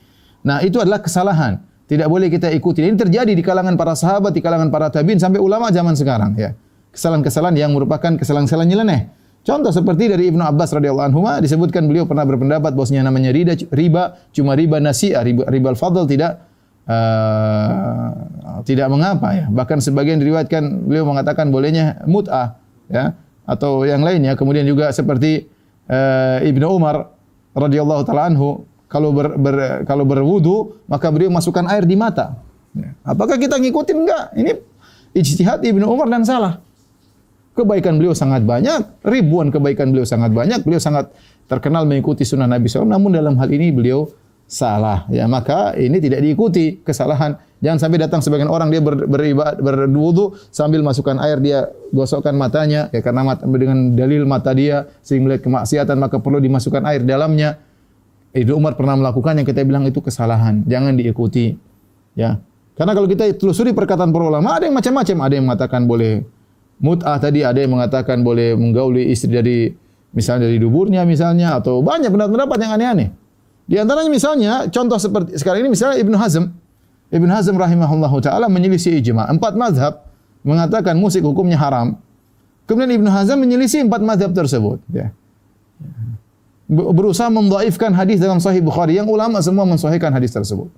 Nah, itu adalah kesalahan. Tidak boleh kita ikuti. Ini terjadi di kalangan para sahabat, di kalangan para tabi'in sampai ulama zaman sekarang, ya. Kesalahan-kesalahan yang merupakan kesalahan-kesalahan nyeleneh. Contoh seperti dari Ibnu Abbas radhiyallahu anhu disebutkan beliau pernah berpendapat bahwasanya namanya riba cuma riba nasi'ah, riba al-fadl tidak mengapa, ya. Bahkan sebagian diriwayatkan beliau mengatakan bolehnya mut'ah, ya, atau yang lainnya. Kemudian juga seperti Ibnu Umar radhiyallahu taala anhu kalau berwudu maka beliau masukkan air di mata. Ya. Apakah kita ngikutin? Enggak. Ini ijtihad Ibnu Umar dan salah. Kebaikan beliau sangat banyak, ribuan kebaikan beliau sangat banyak, beliau sangat terkenal mengikuti sunnah Nabi SAW, namun dalam hal ini beliau salah. Ya, maka ini tidak diikuti, kesalahan. Jangan sampai datang sebagian orang dia berwudu sambil masukkan air, dia gosokkan matanya, ya, karena dengan dalil mata dia sehingga melihat kemaksiatan maka perlu dimasukkan air dalamnya. Ibnu Umar pernah melakukan yang kita bilang itu kesalahan, jangan diikuti. Ya, karena kalau kita telusuri perkataan para ulama ada yang macam-macam, ada yang mengatakan boleh mut'ah tadi, ada yang mengatakan boleh menggauli istri dari misalnya dari duburnya misalnya, atau banyak pendapat-pendapat yang aneh-aneh. Di antaranya misalnya contoh seperti sekarang ini misalnya Ibnu Hazm rahimahullahu taala menyelisih ijma. 4 mazhab mengatakan musik hukumnya haram. Kemudian Ibnu Hazm menyelisih 4 mazhab tersebut, ya. Berusaha mendhaifkan hadis dalam Sahih Bukhari yang ulama semua mensahihkan hadis tersebut.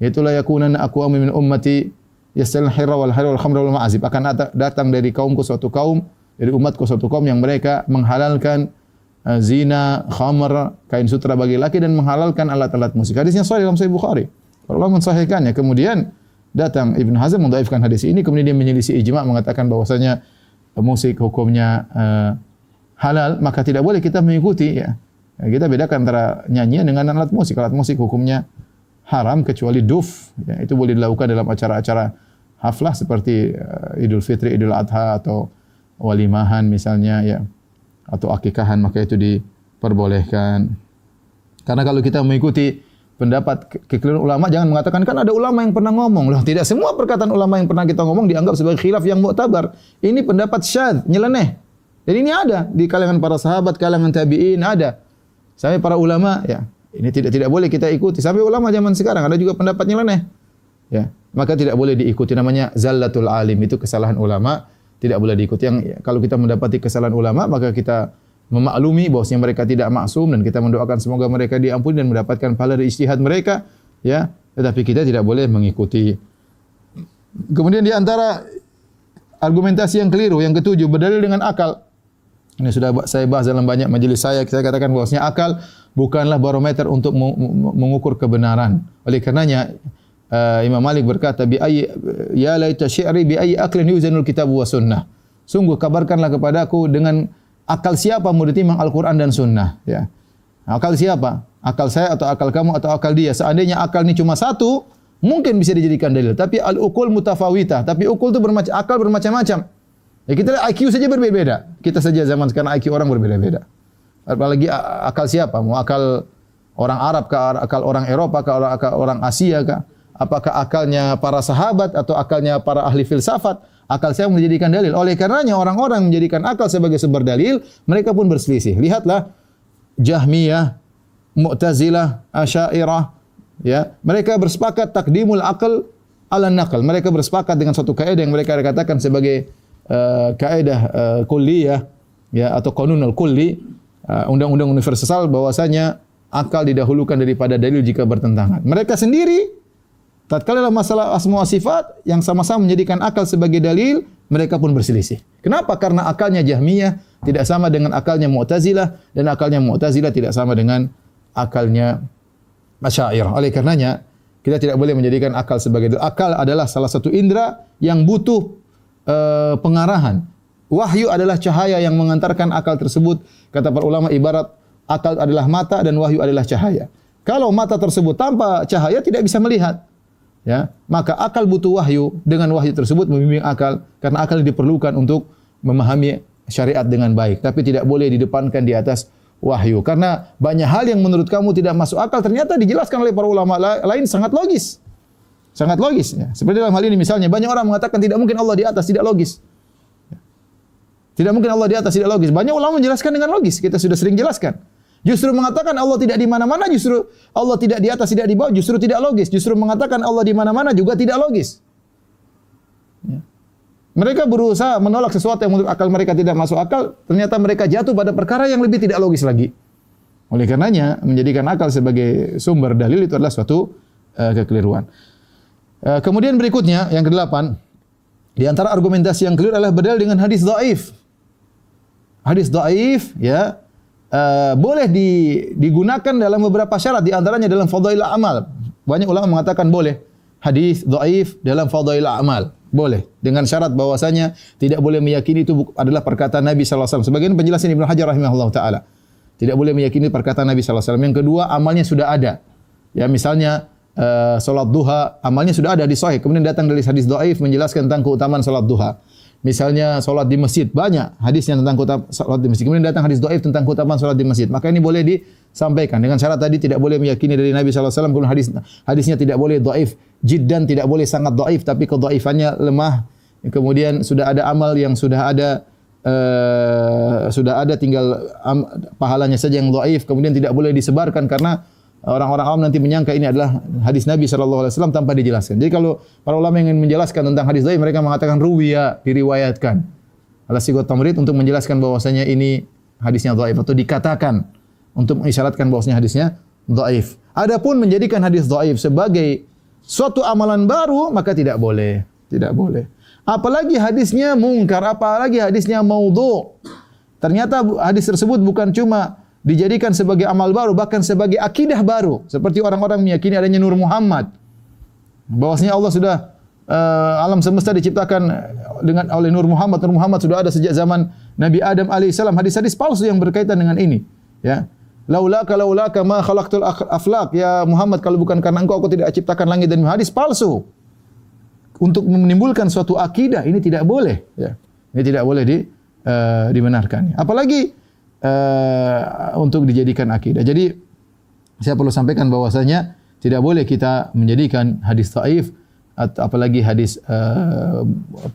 Yaitu la yakunanna aqwamu min ummati yastalhil hirra wal harra wal khamra wal ma'azib, akan datang dari kaumku suatu kaum, dari umatku suatu kaum yang mereka menghalalkan zina, khamr, kain sutra bagi laki dan menghalalkan alat-alat musik. Hadisnya sahih dalam Sahih Bukhari. Allah mensahihkannya. Kemudian datang Ibnu Hazm mendhaifkan hadis ini, kemudian dia menyelisih ijma mengatakan bahwasanya musik hukumnya halal, maka tidak boleh kita mengikuti, ya. Kita bedakan antara nyanyian dengan alat musik. Alat musik hukumnya haram kecuali duf, ya, itu boleh dilakukan dalam acara-acara haflah seperti Idul Fitri, Idul Adha atau walimahan misalnya, ya, atau akikahan, maka itu diperbolehkan. Karena kalau kita mengikuti pendapat kekeliruan ulama, jangan mengatakan kan ada ulama yang pernah ngomong. Loh, tidak semua perkataan ulama yang pernah kita ngomong dianggap sebagai khilaf yang mu'tabar. Ini pendapat syadz, nyeleneh. Dan ini ada di kalangan para sahabat, kalangan tabi'in ada. Sampai para ulama, ya. Ini tidak boleh kita ikuti. Sampai ulama zaman sekarang ada juga pendapat nyeleneh. Ya, maka tidak boleh diikuti, namanya zallatul alim, itu kesalahan ulama, tidak boleh diikuti. Yang kalau kita mendapati kesalahan ulama, maka kita memaklumi bahwasanya mereka tidak maksum dan kita mendoakan semoga mereka diampuni dan mendapatkan pahala dari ijtihad mereka, ya. Tetapi kita tidak boleh mengikuti. Kemudian di antara argumentasi yang keliru yang ketujuh, berdalil dengan akal. Ini sudah saya bahas dalam banyak majelis saya katakan bahwasanya akal bukanlah barometer untuk mengukur kebenaran. Oleh karenanya Imam Malik berkata, ya laita syi'ri bi ayyi aqlin yuzanul kitab wa sunnah. Sungguh kabarkanlah kepadaku dengan akal siapa mau ditimbang Al-Qur'an dan sunnah, ya. Akal siapa? Akal saya atau akal kamu atau akal dia? Seandainya akal ini cuma satu, mungkin bisa dijadikan dalil. Tapi al-uqul mutafawitah. Tapi ukul itu akal bermacam-macam. Ya, kita lihat IQ saja berbeda. Kita saja zaman sekarang IQ orang berbeda-beda. Apalagi akal siapa? Mau akal orang Arab kah, akal orang Eropa kah, akal orang Asia kah? Apakah akalnya para sahabat atau akalnya para ahli filsafat? Akal saya menjadikan dalil. Oleh karenanya orang-orang menjadikan akal sebagai sumber dalil, mereka pun berselisih. Lihatlah Jahmiyah, Mu'tazilah, Asy'ariyah, ya. Mereka bersepakat takdimul akal ala naql. Mereka bersepakat dengan suatu kaidah yang mereka katakan sebagai kaidah kulliyah, ya, atau qanunul kulli, undang-undang universal, bahwasanya akal didahulukan daripada dalil jika bertentangan. Mereka sendiri tatkala dalam masalah asma wa sifat yang sama-sama menjadikan akal sebagai dalil, mereka pun berselisih. Kenapa? Karena akalnya Jahmiyah tidak sama dengan akalnya Mu'tazilah, dan akalnya Mu'tazilah tidak sama dengan akalnya Asy'ariyah. Oleh karenanya, kita tidak boleh menjadikan akal sebagai dalil. Akal adalah salah satu indera yang butuh pengarahan. Wahyu adalah cahaya yang mengantarkan akal tersebut. Kata para ulama, ibarat akal adalah mata dan wahyu adalah cahaya. Kalau mata tersebut tanpa cahaya tidak bisa melihat, ya, maka akal butuh wahyu. Dengan wahyu tersebut membimbing akal, karena akal diperlukan untuk memahami syariat dengan baik, tapi tidak boleh didepankan di atas wahyu. Karena banyak hal yang menurut kamu tidak masuk akal ternyata dijelaskan oleh para ulama lain sangat logis. Sangat logis, ya. Seperti dalam hal ini misalnya, banyak orang mengatakan tidak mungkin Allah di atas, tidak logis. Tidak mungkin Allah di atas, tidak logis. Banyak ulama menjelaskan dengan logis, kita sudah sering jelaskan. Justru mengatakan Allah tidak di mana-mana, justru Allah tidak di atas, tidak di bawah, justru tidak logis. Justru mengatakan Allah di mana-mana juga tidak logis. Ya. Mereka berusaha menolak sesuatu yang menurut akal mereka tidak masuk akal, ternyata mereka jatuh pada perkara yang lebih tidak logis lagi. Oleh karenanya, menjadikan akal sebagai sumber dalil itu adalah suatu kekeliruan. Kemudian berikutnya, yang ke-8, di antara argumentasi yang keliru adalah berdalil dengan hadis dhaif. Hadis dhaif, ya, boleh digunakan dalam beberapa syarat, di antaranya dalam fadhail amal. Banyak ulama mengatakan boleh hadis dhaif dalam fadhail amal. Boleh, dengan syarat bahwasanya tidak boleh meyakini itu adalah perkataan Nabi sallallahu alaihi wasallam. Sebagian penjelasan Ibnu Hajar rahimahullah taala. Tidak boleh meyakini perkataan Nabi sallallahu alaihi wasallam. Yang kedua, amalnya sudah ada. Ya, misalnya salat duha, amalnya sudah ada di sahih. Kemudian datang dari hadis dhaif menjelaskan tentang keutamaan salat duha. Misalnya salat di masjid, banyak hadisnya tentang keutamaan salat di masjid. Kemudian datang hadis dhaif tentang keutamaan salat di masjid. Maka ini boleh disampaikan dengan syarat tadi tidak boleh meyakini dari Nabi sallallahu alaihi wasallam. Kemudian hadisnya tidak boleh dhaif jiddan, tidak boleh sangat dhaif tapi kedhaifannya lemah. Kemudian sudah ada amal yang sudah ada tinggal pahalanya saja yang dhaif, kemudian tidak boleh disebarkan karena orang-orang awam nanti menyangka ini adalah hadis Nabi sallallahu alaihi wasallam tanpa dijelaskan. Jadi kalau para ulama ingin menjelaskan tentang hadis dhaif, mereka mengatakan ruwiya, diriwayatkan. Ala sigat tamrid untuk menjelaskan bahwasanya ini hadisnya dhaif, atau dikatakan untuk mengisyaratkan bahwasanya hadisnya dhaif. Adapun menjadikan hadis dhaif sebagai suatu amalan baru, maka tidak boleh. Tidak boleh. Apalagi hadisnya mungkar, apalagi hadisnya maudhu'. Ternyata hadis tersebut bukan cuma dijadikan sebagai amal baru, bahkan sebagai akidah baru. Seperti orang-orang meyakini adanya Nur Muhammad. Bahwasanya Allah sudah alam semesta diciptakan oleh Nur Muhammad. Nur Muhammad sudah ada sejak zaman Nabi Adam alaihissalam. Hadis-hadis palsu yang berkaitan dengan ini, ya. Laulaka ma khalaqtul aflaq, ya Muhammad, kalau bukan karena engkau aku tidak ciptakan langit dan bumi. Hadis palsu untuk menimbulkan suatu akidah, ini tidak boleh, ya. Ini tidak boleh dibenarkan. Apalagi untuk dijadikan akidah. Jadi saya perlu sampaikan bahwasanya tidak boleh kita menjadikan hadis dhaif atau apalagi hadis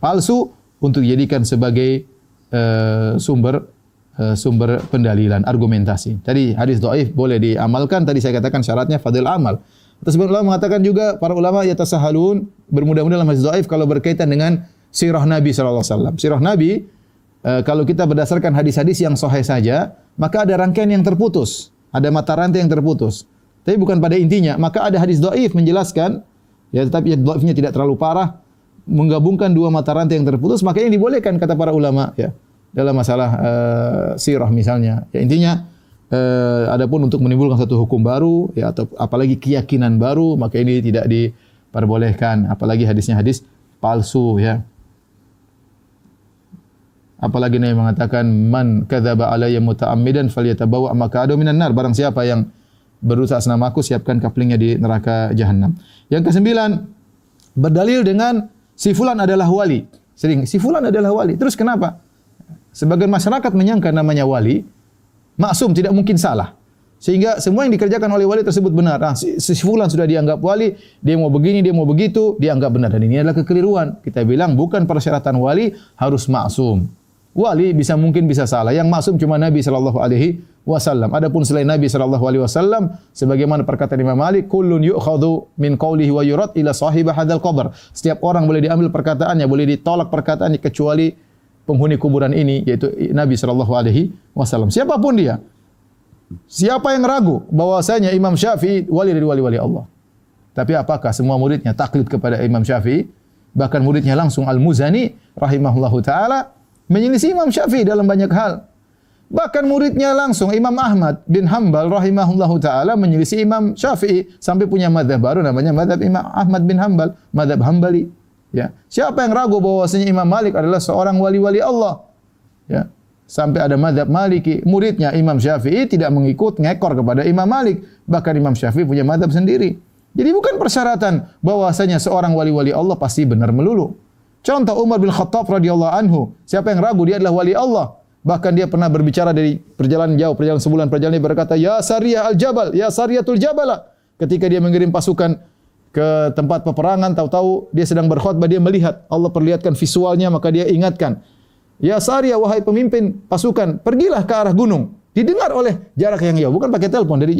palsu untuk dijadikan sebagai sumber pendalilan, argumentasi. Tadi hadis dhaif boleh diamalkan, tadi saya katakan syaratnya fadil amal. Terus ulama mengatakan juga, para ulama yatasahalun, bermudah-mudahan dalam hadis dhaif kalau berkaitan dengan sirah Nabi sallallahu alaihi wasallam. Sirah Nabi, kalau kita berdasarkan hadis-hadis yang sahih saja, maka ada rangkaian yang terputus, ada mata rantai yang terputus. Tapi bukan pada intinya. Maka ada hadis dhaif menjelaskan, ya, tetapi dhaifnya tidak terlalu parah, menggabungkan dua mata rantai yang terputus, maka ini dibolehkan kata para ulama, ya, dalam masalah sirah misalnya. Ya, intinya adapun untuk menimbulkan satu hukum baru, ya, atau apalagi keyakinan baru, maka ini tidak diperbolehkan. Apalagi hadisnya hadis palsu, ya. Apalagi Nabi mengatakan man kadzaba alayya muta'ammidan falyatabawa maq'adahu minan nar. Barang siapa yang berdosa atas nama aku, siapkan kaplingnya di neraka jahanam. Yang kesembilan, berdalil dengan si fulan adalah wali. Sering si fulan adalah wali. Terus kenapa? Sebagian masyarakat menyangka namanya wali maksum, tidak mungkin salah. Sehingga semua yang dikerjakan oleh wali tersebut benar. Nah, si fulan sudah dianggap wali, dia mau begini, dia mau begitu, dianggap benar. Dan ini adalah kekeliruan. Kita bilang bukan persyaratan wali harus maksum. Wali mungkin bisa salah. Yang maksum cuma Nabi sallallahu alaihi wasallam. Adapun selain Nabi sallallahu alaihi wasallam, sebagaimana perkataan Imam Malik, kullun yu'khadhu min qawlihi wa yurad ila sahib hadzal qabr. Setiap orang boleh diambil perkataannya, boleh ditolak perkataannya kecuali penghuni kuburan ini, yaitu Nabi sallallahu alaihi wasallam. Siapapun dia. Siapa yang ragu bahwasanya Imam Syafi'i wali dari wali-wali Allah? Tapi apakah semua muridnya taklid kepada Imam Syafi'i? Bahkan muridnya langsung Al-Muzani rahimahullahu taala menyelisih Imam Syafi'i dalam banyak hal. Bahkan muridnya langsung Imam Ahmad bin Hanbal rahimahullahu taala menyelisih Imam Syafi'i sampai punya mazhab baru namanya mazhab Imam Ahmad bin Hanbal, mazhab Hambali. Ya. Siapa yang ragu bahwasanya Imam Malik adalah seorang wali-wali Allah? Ya. Sampai ada mazhab Maliki, muridnya Imam Syafi'i tidak ngekor kepada Imam Malik. Bahkan Imam Syafi'i punya mazhab sendiri. Jadi bukan persyaratan bahwasanya seorang wali-wali Allah pasti benar melulu. Contoh Umar bin Khattab radhiyallahu anhu. Siapa yang ragu dia adalah wali Allah? Bahkan dia pernah berbicara dari perjalanan jauh, perjalanan sebulan, perjalanan dia berkata, "Ya Sariyah al-Jabal, ya Sariyatul Jabala." Ketika dia mengirim pasukan ke tempat peperangan, tahu-tahu dia sedang berkhutbah, dia melihat Allah perlihatkan visualnya, maka dia ingatkan, "Ya Sariyah, wahai pemimpin pasukan, pergilah ke arah gunung." Didengar oleh jarak yang jauh, bukan pakai telepon, dari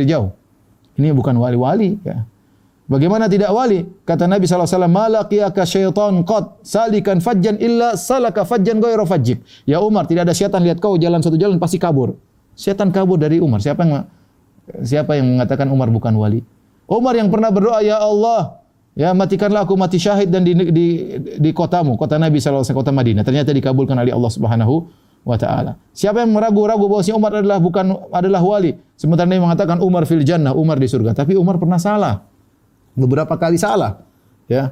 jauh. Ini bukan wali-wali. Ya. Bagaimana tidak wali? Kata Nabi SAW, "Malaqiyaka syaitan qad salikan fajjan illa salaka fajjan ghayra fajjik." Ya Umar, tidak ada syaitan lihat kau jalan satu jalan pasti kabur. Syaitan kabur dari Umar. Siapa yang mengatakan Umar bukan wali? Umar yang pernah berdoa, "Ya Allah, ya matikanlah aku mati syahid dan di kotamu, kota Nabi SAW, kota Madinah." Ternyata dikabulkan oleh Allah Subhanahu wa taala. Siapa yang meragu-ragu bahwasanya Umar adalah wali? Sementara Nabi mengatakan Umar fil jannah, Umar di surga. Tapi Umar pernah salah. Beberapa kali salah. Ya.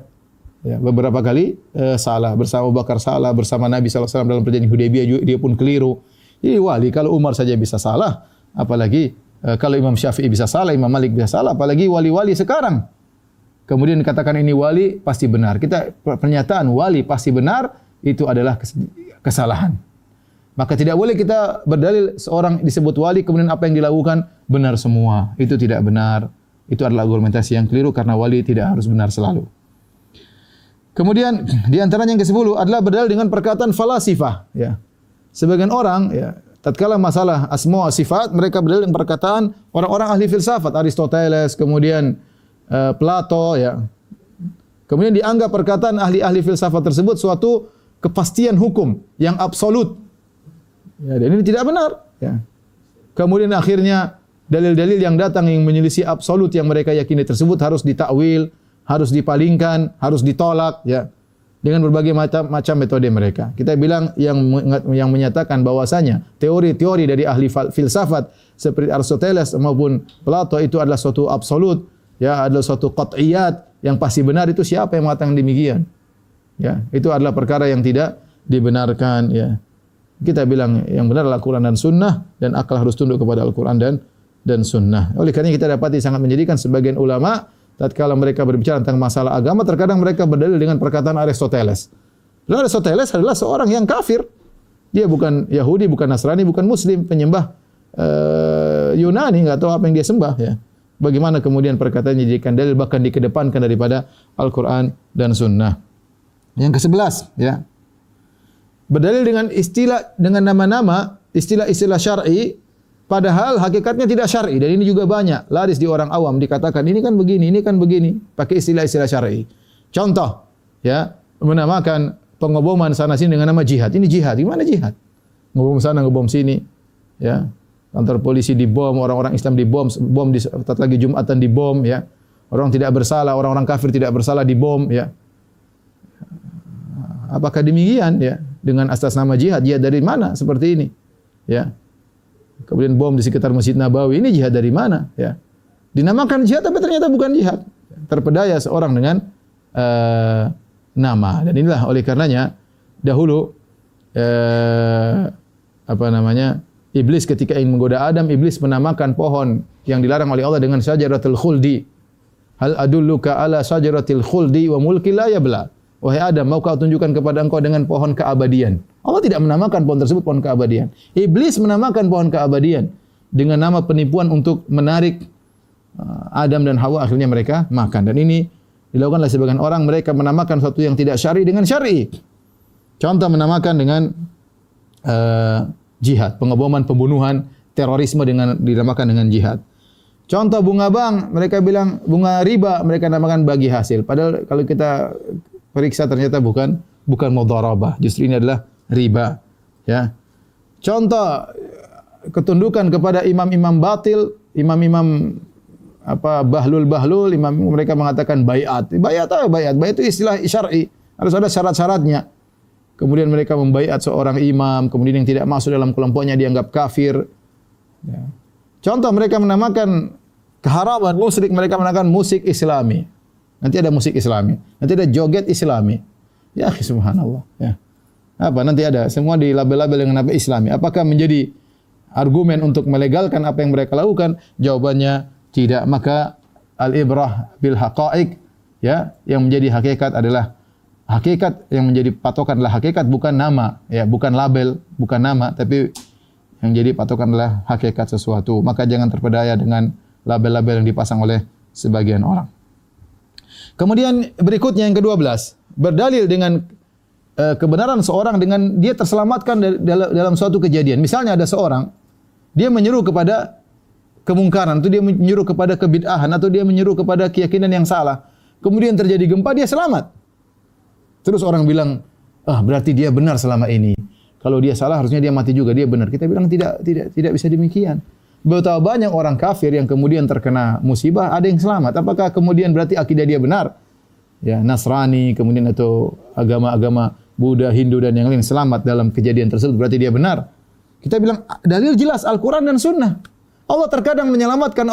Beberapa kali salah, bersama Abu Bakar salah, bersama Nabi SAW dalam perjanjian Hudaybiyah dia pun keliru. Jadi wali kalau Umar saja bisa salah, apalagi kalau Imam Syafi'i bisa salah, Imam Malik bisa salah, apalagi wali-wali sekarang. Kemudian dikatakan ini wali pasti benar. Pernyataan wali pasti benar itu adalah kesalahan. Maka tidak boleh kita berdalil seorang disebut wali kemudian apa yang dilakukan benar semua. Itu tidak benar. Itu adalah argumentasi yang keliru karena wali tidak harus benar selalu. Kemudian di antaranya yang ke-10 adalah berdalil dengan perkataan falasifah. Ya. Sebagian orang ya, tatkala masalah asma wa sifat mereka berdalil dengan perkataan orang-orang ahli filsafat, Aristoteles, kemudian Plato ya. Kemudian dianggap perkataan ahli-ahli filsafat tersebut suatu kepastian hukum yang absolut. Ya, dan ini tidak benar. Ya. Kemudian akhirnya dalil-dalil yang datang yang menyelisih absolut yang mereka yakini tersebut harus ditakwil, harus dipalingkan, harus ditolak. Ya. Dengan berbagai macam metode mereka. Kita bilang yang menyatakan bahwasanya teori-teori dari ahli filsafat seperti Aristoteles maupun Plato itu adalah suatu absolut, ya, adalah suatu qat'iyat yang pasti benar, itu siapa yang mengatakan demikian? Ya, itu adalah perkara yang tidak dibenarkan, ya. Kita bilang yang benar adalah Al-Qur'an dan Sunnah dan akal harus tunduk kepada Al-Qur'an dan Sunnah. Oleh karena kita dapati sangat menyedihkan sebagian ulama tatkala mereka berbicara tentang masalah agama, terkadang mereka berdalil dengan perkataan Aristoteles. Lalu Aristoteles adalah seorang yang kafir. Dia bukan Yahudi, bukan Nasrani, bukan Muslim, penyembah Yunani, enggak tahu apa yang dia sembah. Ya. Bagaimana kemudian perkataannya dijadikan dalil bahkan dikedepankan daripada Al-Quran dan Sunnah. Yang ke-11, ya. Berdalil dengan istilah, dengan nama-nama, istilah-istilah syar'i, padahal hakikatnya tidak syar'i, dan ini juga banyak laris di orang awam dikatakan ini kan begini, ini kan begini, pakai istilah-istilah syar'i. Contoh, ya, menamakan pengoboman sana sini dengan nama jihad. Ini jihad, gimana jihad? Ngebom sana, ngebom sini, ya. Kantor polisi dibom, orang-orang Islam dibom, bom di saat lagi Jumatan dibom, ya. Orang tidak bersalah, orang-orang kafir tidak bersalah dibom, ya. Apakah demikian, ya? Dengan atas nama jihad, jihad dari mana seperti ini? Ya. Kemudian bom di sekitar Masjid Nabawi, ini jihad dari mana? Ya. Dinamakan jihad tapi ternyata bukan jihad. Terpedaya seorang dengan nama. Dan inilah oleh karenanya dahulu iblis ketika ingin menggoda Adam, iblis menamakan pohon yang dilarang oleh Allah dengan syajaratul khuldi. Hal adulluka ala syajaratil khuldi wa mulki la yabla. Wahai Adam, maukah tunjukkan kepada engkau dengan pohon keabadian? Allah tidak menamakan pohon tersebut pohon keabadian. Iblis menamakan pohon keabadian. dengan nama penipuan untuk menarik Adam dan Hawa, akhirnya mereka makan. Dan ini dilakukan oleh sebagian orang, mereka menamakan sesuatu yang tidak syar'i dengan syar'i. Contoh menamakan dengan jihad, pengeboman, pembunuhan, terorisme dengan dinamakan dengan jihad. Contoh bunga bank, mereka bilang bunga riba, mereka namakan bagi hasil. Padahal kalau kita periksa ternyata bukan mudharabah, justru ini adalah riba. Ya. Contoh ketundukan kepada imam-imam batil, imam-imam bahlul, imam mereka mengatakan baiat. Baiat apa baiat? Baiat itu istilah syar'i, harus ada syarat-syaratnya. Kemudian mereka membaiat seorang imam, kemudian yang tidak masuk dalam kelompoknya dianggap kafir. Ya. Contoh mereka menamakan keharaman musik, mereka menamakan musik Islami. Nanti ada musik Islami, nanti ada joget Islami. Ya, subhanallah. Ya. Apa nanti ada semua di label-label dengan nama Islami. Apakah menjadi argumen untuk melegalkan apa yang mereka lakukan? Jawabannya tidak. Maka al-ibrah bil haqa'iq, ya, yang menjadi hakikat adalah hakikat, yang menjadi patokan adalah hakikat, bukan nama, ya, bukan label, bukan nama, tapi yang jadi patokan adalah hakikat sesuatu. Maka jangan terpedaya dengan label-label yang dipasang oleh sebagian orang. Kemudian berikutnya yang ke-12, berdalil dengan kebenaran seorang dengan dia terselamatkan dalam suatu kejadian. Misalnya ada seorang, dia menyeru kepada kemungkaran, atau dia menyeru kepada kebid'ahan, atau dia menyeru kepada keyakinan yang salah. Kemudian terjadi gempa, dia selamat. Terus orang bilang, berarti dia benar selama ini. Kalau dia salah harusnya dia mati juga, dia benar. Kita bilang tidak bisa demikian. Betapa banyak orang kafir yang kemudian terkena musibah, ada yang selamat. Apakah kemudian berarti akidah dia benar? Ya, Nasrani, kemudian atau agama-agama Buddha, Hindu dan yang lain selamat dalam kejadian tersebut, berarti dia benar. Kita bilang dalil jelas Al-Quran dan Sunnah. Allah terkadang menyelamatkan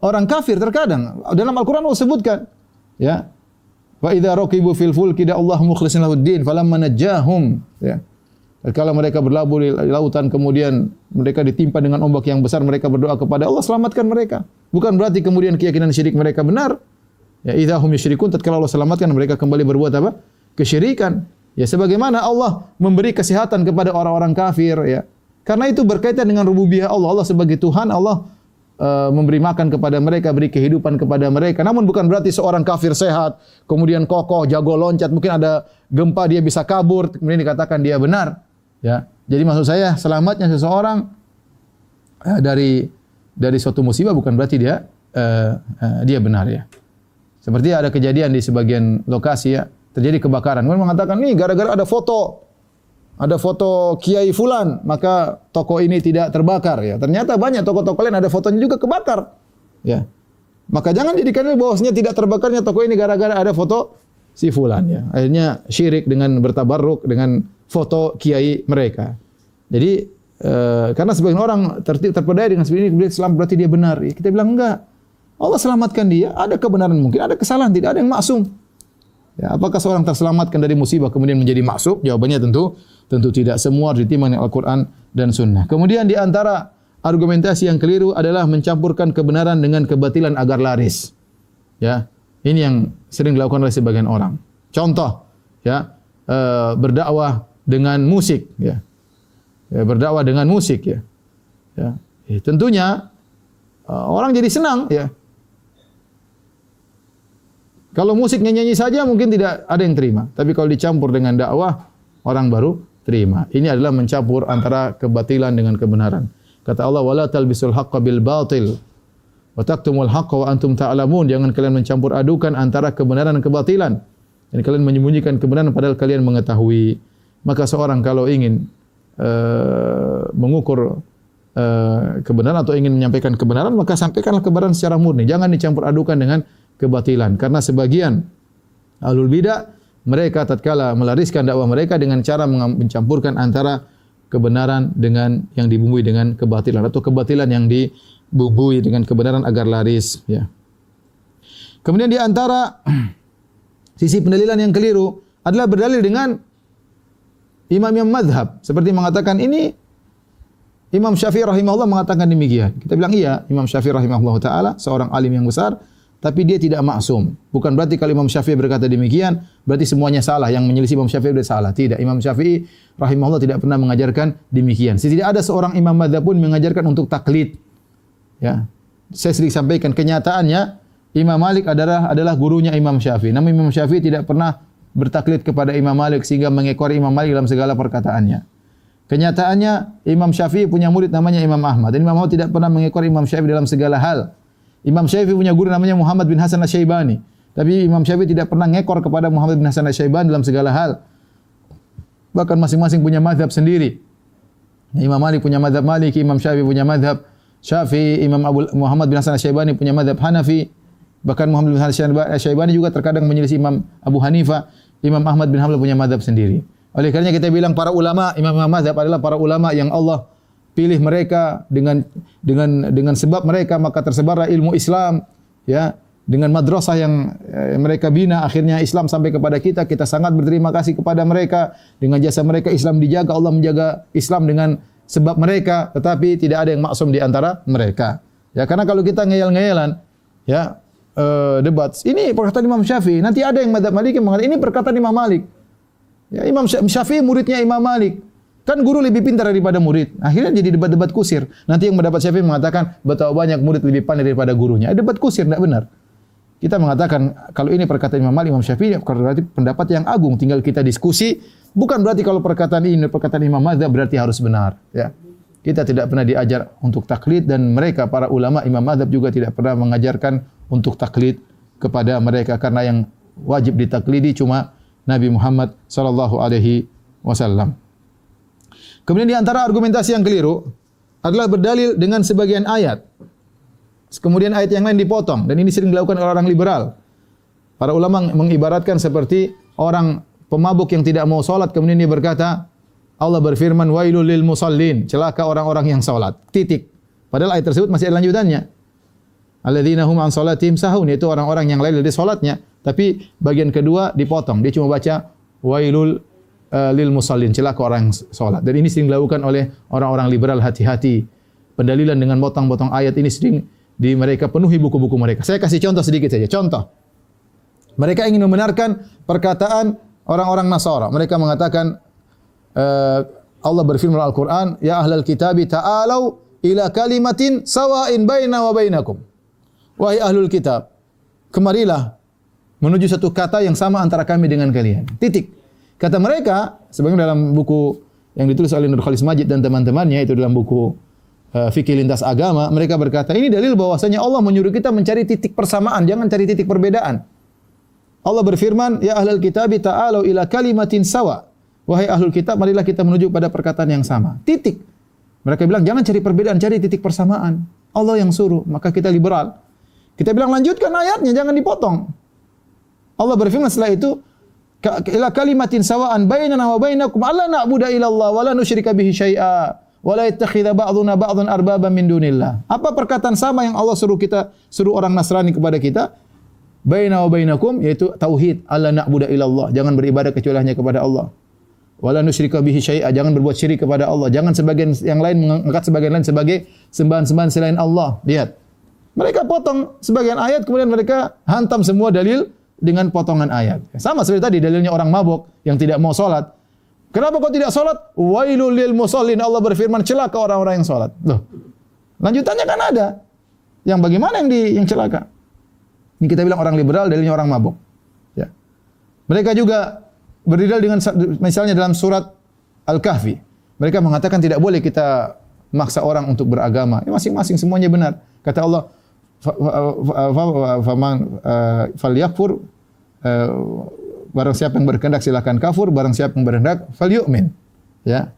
orang kafir, terkadang dalam Al-Quran Allah sebutkan, ya, wa idza raqibu fil fulki da Allah mukhlishin lahuddin falamma najahum, ya. Kalau mereka berlabuh di lautan kemudian mereka ditimpa dengan ombak yang besar, mereka berdoa kepada Allah, selamatkan mereka. Bukan berarti kemudian keyakinan syirik mereka benar. Ya, idza hum yusyrikun, tatkala Allah selamatkan mereka kembali berbuat apa? Kesyirikan. Ya, sebagaimana Allah memberi kesehatan kepada orang-orang kafir, ya. Karena itu berkaitan dengan rububiyah Allah. Allah sebagai Tuhan, Allah memberi makan kepada mereka, beri kehidupan kepada mereka. Namun bukan berarti seorang kafir sehat, kemudian kokoh, jago loncat, mungkin ada gempa dia bisa kabur, kemudian dikatakan dia benar. Ya, jadi maksud saya selamatnya seseorang dari suatu musibah bukan berarti dia benar, ya. Seperti ada kejadian di sebagian lokasi, ya, terjadi kebakaran. Kemudian mengatakan nih gara-gara ada foto Kiai Fulan, maka toko ini tidak terbakar, ya. Ternyata banyak toko-toko lain ada fotonya juga kebakar, ya. Maka jangan jadikan bahwasanya tidak terbakarnya toko ini gara-gara ada foto si Fulan, ya. Akhirnya syirik dengan bertabarruk dengan foto kiai mereka. Jadi karena sebagian orang terpedaya dengan seperti ini, kemudian Islam berarti dia benar. Ya, kita bilang enggak. Allah selamatkan dia, ada kebenaran mungkin, ada kesalahan, tidak ada yang maksum. Ya, apakah seorang terselamatkan dari musibah kemudian menjadi maksum? Jawabannya tentu tidak. Semua ditimbang dengan Al-Quran dan Sunnah. Kemudian di antara argumentasi yang keliru adalah mencampurkan kebenaran dengan kebatilan agar laris. Ya, ini yang sering dilakukan oleh sebagian orang. Contoh, ya, berdakwah dengan musik, ya. Berdakwah dengan musik, ya. Ya. Tentunya orang jadi senang, ya. Kalau musik nyanyi saja mungkin tidak ada yang terima, tapi kalau dicampur dengan dakwah orang baru terima. Ini adalah mencampur antara kebatilan dengan kebenaran. Kata Allah, wala talbisul haqqa bil batil wa taktumul haqqa wa antum ta'lamun. Jangan kalian mencampur adukan antara kebenaran dan kebatilan. Dan kalian menyembunyikan kebenaran padahal kalian mengetahui. Maka seorang kalau ingin mengukur kebenaran atau ingin menyampaikan kebenaran, maka sampaikanlah kebenaran secara murni. Jangan dicampur adukan dengan kebatilan. Karena sebagian ahlul bidah, mereka tatkala melariskan dakwah mereka dengan cara mencampurkan antara kebenaran dengan yang dibumbui dengan kebatilan, atau kebatilan yang dibumbui dengan kebenaran agar laris, ya. Kemudian di antara sisi pendalilan yang keliru adalah berdalil dengan imam-imam mazhab, seperti mengatakan ini Imam Syafi'i rahimahullah mengatakan demikian. Kita bilang iya, Imam Syafi'i rahimahullah taala seorang alim yang besar tapi dia tidak maksum. Bukan berarti kalau Imam Syafi'i berkata demikian, berarti semuanya salah. Yang menyelisih Imam Syafi'i berarti salah. Tidak. Imam Syafi'i rahimahullah tidak pernah mengajarkan demikian. Tidak ada seorang imam madzhab pun mengajarkan untuk taklid. Ya. Saya sering sampaikan kenyataannya Imam Malik adalah gurunya Imam Syafi'i. Namun Imam Syafi'i tidak pernah bertaklid kepada Imam Malik sehingga mengekori Imam Malik dalam segala perkataannya. Kenyataannya Imam Syafi'i punya murid namanya Imam Ahmad. Dan Imam Ahmad tidak pernah mengekori Imam Syafi'i dalam segala hal. Imam Syafi'i punya guru namanya Muhammad bin Hasan Asy-Syaibani. Tapi Imam Syafi'i tidak pernah ngekor kepada Muhammad bin Hasan Asy-Syaibani dalam segala hal. Bahkan masing-masing punya mazhab sendiri. Imam Malik punya mazhab Maliki, Imam Syafi'i punya mazhab Syafi'i, Imam Muhammad bin Hasan Asy-Syaibani punya mazhab Hanafi. Bahkan Muhammad bin Hasan Asy-Syaibani juga terkadang menyelisih Imam Abu Hanifah. Imam Ahmad bin Hanbal punya mazhab sendiri. Oleh karenanya kita bilang para ulama, imam-imam mazhab adalah para ulama yang Allah pilih mereka dengan sebab mereka maka tersebarlah ilmu Islam, ya, dengan madrasah yang mereka bina akhirnya Islam sampai kepada kita. Kita sangat berterima kasih kepada mereka. Dengan jasa mereka Islam dijaga, Allah menjaga Islam dengan sebab mereka, tetapi tidak ada yang maksum di antara mereka. Ya, karena kalau kita ngeyel-ngeyelan, ya, debat, ini perkataan Imam Syafi'i, nanti ada yang mazhab Maliki mengatakan ini perkataan Imam Malik. Ya, Imam Syafi'i muridnya Imam Malik. Kan guru lebih pintar daripada murid. Akhirnya jadi debat-debat kusir. Nanti yang mendapat Syafi'i mengatakan betapa banyak murid lebih pandai daripada gurunya. Debat kusir, tidak benar. Kita mengatakan kalau ini perkataan Imam Malik, Imam Syafi'i, berarti pendapat yang agung. Tinggal kita diskusi. Bukan berarti kalau perkataan ini, perkataan Imam Madzhab berarti harus benar. Ya. Kita tidak pernah diajar untuk taklid dan mereka para ulama Imam Madzhab juga tidak pernah mengajarkan untuk taklid kepada mereka karena yang wajib ditaklidi cuma Nabi Muhammad sallallahu alaihi wasallam. Kemudian di antara argumentasi yang keliru adalah berdalil dengan sebagian ayat. Kemudian ayat yang lain dipotong dan ini sering dilakukan oleh orang liberal. Para ulama mengibaratkan seperti orang pemabuk yang tidak mau salat kemudian dia berkata, Allah berfirman wailul lil musallin, celaka orang-orang yang salat. Titik. Padahal ayat tersebut masih ada lanjutannya. Alladzina hum an salatihim sahun, yaitu orang-orang yang lalai dari salatnya. Tapi bagian kedua dipotong. Dia cuma baca wailul lil musallin, celaka orang yang salat. Dan ini sering dilakukan oleh orang-orang liberal, hati-hati. Pendalilan dengan potong-potong ayat ini sering di mereka penuhi buku-buku mereka. Saya kasih contoh sedikit saja. Contoh. Mereka ingin membenarkan perkataan orang-orang Nasara. Mereka mengatakan Allah berfirman dalam Al-Qur'an, ya ahlal kitabi ta'alau ila kalimatin sawa'in baina wa bainakum. Wahai ahlul kitab, kemarilah menuju satu kata yang sama antara kami dengan kalian. Titik. Kata mereka, sebagaimana dalam buku yang ditulis oleh Nur Khalis Majid dan teman-temannya, itu dalam buku Fikih Lintas Agama, mereka berkata, ini dalil bahwasanya Allah menyuruh kita mencari titik persamaan, jangan cari titik perbedaan. Allah berfirman, ya ahlul kitabi ta'alau ila kalimatin sawa. Wahai ahlul kitab, marilah kita menuju pada perkataan yang sama. Titik. Mereka bilang, jangan cari perbedaan, cari titik persamaan. Allah yang suruh, maka kita liberal. Kita bilang, lanjutkan ayatnya, jangan dipotong. Allah berfirman setelah itu, ila kalimatin sawa'an bainana wa bainakum alla na'budu illallah wa la nusyrika bihi syai'a wa la yattakhidha ba'duna ba'dhan arbaban min dunillah. Apa perkataan sama yang Allah suruh orang Nasrani kepada kita? Baina wa bainakum, yaitu tauhid, alla na'budu illallah, jangan beribadah kecuali hanya kepada Allah. Wa la nusyrika bihi syai'a, jangan berbuat syirik kepada Allah. Jangan sebagian yang lain mengangkat sebagian lain sebagai sembahan-sembahan selain Allah. Lihat. Mereka potong sebagian ayat, kemudian mereka hantam semua dalil dengan potongan ayat. Sama seperti tadi dalilnya orang mabuk yang tidak mau salat. Kenapa kau tidak salat? Wailul lil musallin, Allah berfirman celaka orang-orang yang salat. Loh. Lanjutannya kan ada. Yang bagaimana yang celaka? Ini kita bilang orang liberal, dalilnya orang mabuk. Ya. Mereka juga berdalil dengan misalnya dalam surat Al-Kahfi. Mereka mengatakan tidak boleh kita maksa orang untuk beragama. Masing-masing semuanya benar. Kata Allah, faman falyakfur, barang siapa yang berkehendak silakan kafir, barang siapa yang berkehendak falyu'min. Ya.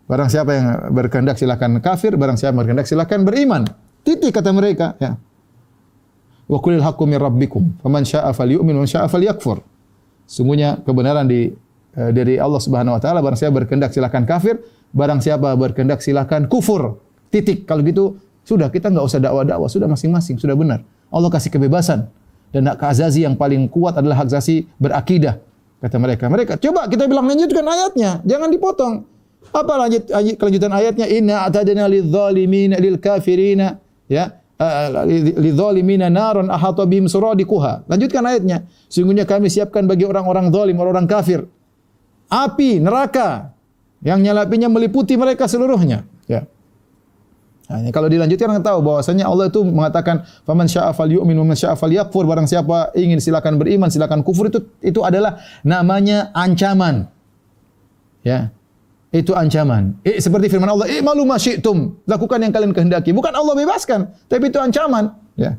Barang siapa yang berkehendak silakan kafir, barang siapa yang berkehendak silakan beriman. Titik kata mereka, ya. Wa qulil haqqu mir rabbikum, faman syaa'a falyu'min wa man syaa'a falyakfur. Sungguhnya kebenaran dari Allah Subhanahu wa taala, barang siapa berkehendak silakan kafir, barang siapa berkehendak silakan kufur. Titik. Kalau gitu sudah, kita enggak usah dakwah-dakwah, sudah masing-masing, sudah benar. Allah kasih kebebasan. Dan hak azazi yang paling kuat adalah hak azazi berakidah, kata mereka. Mereka coba kita bilang lanjutkan ayatnya, jangan dipotong. Apa kelanjutan ayatnya? Inna a'tadna lidz-zalimina lil kafirina, ya. lidzalimina naran ahata bihim suradiquha. Lanjutkan ayatnya. Sungguhnya kami siapkan bagi orang-orang zalim, orang-orang kafir, api neraka yang nyalapinya meliputi mereka seluruhnya. Ya. Nah, kalau dilanjutkan kita tahu bahwasanya Allah itu mengatakan faman syaa'a falyu'min wa man syaa'a falyakfur, barang siapa ingin silakan beriman, silakan kufur, itu adalah namanya ancaman. Ya. Itu ancaman. Seperti firman Allah, "I'malu ma syi'tum." Lakukan yang kalian kehendaki. Bukan Allah bebaskan, tapi itu ancaman, ya.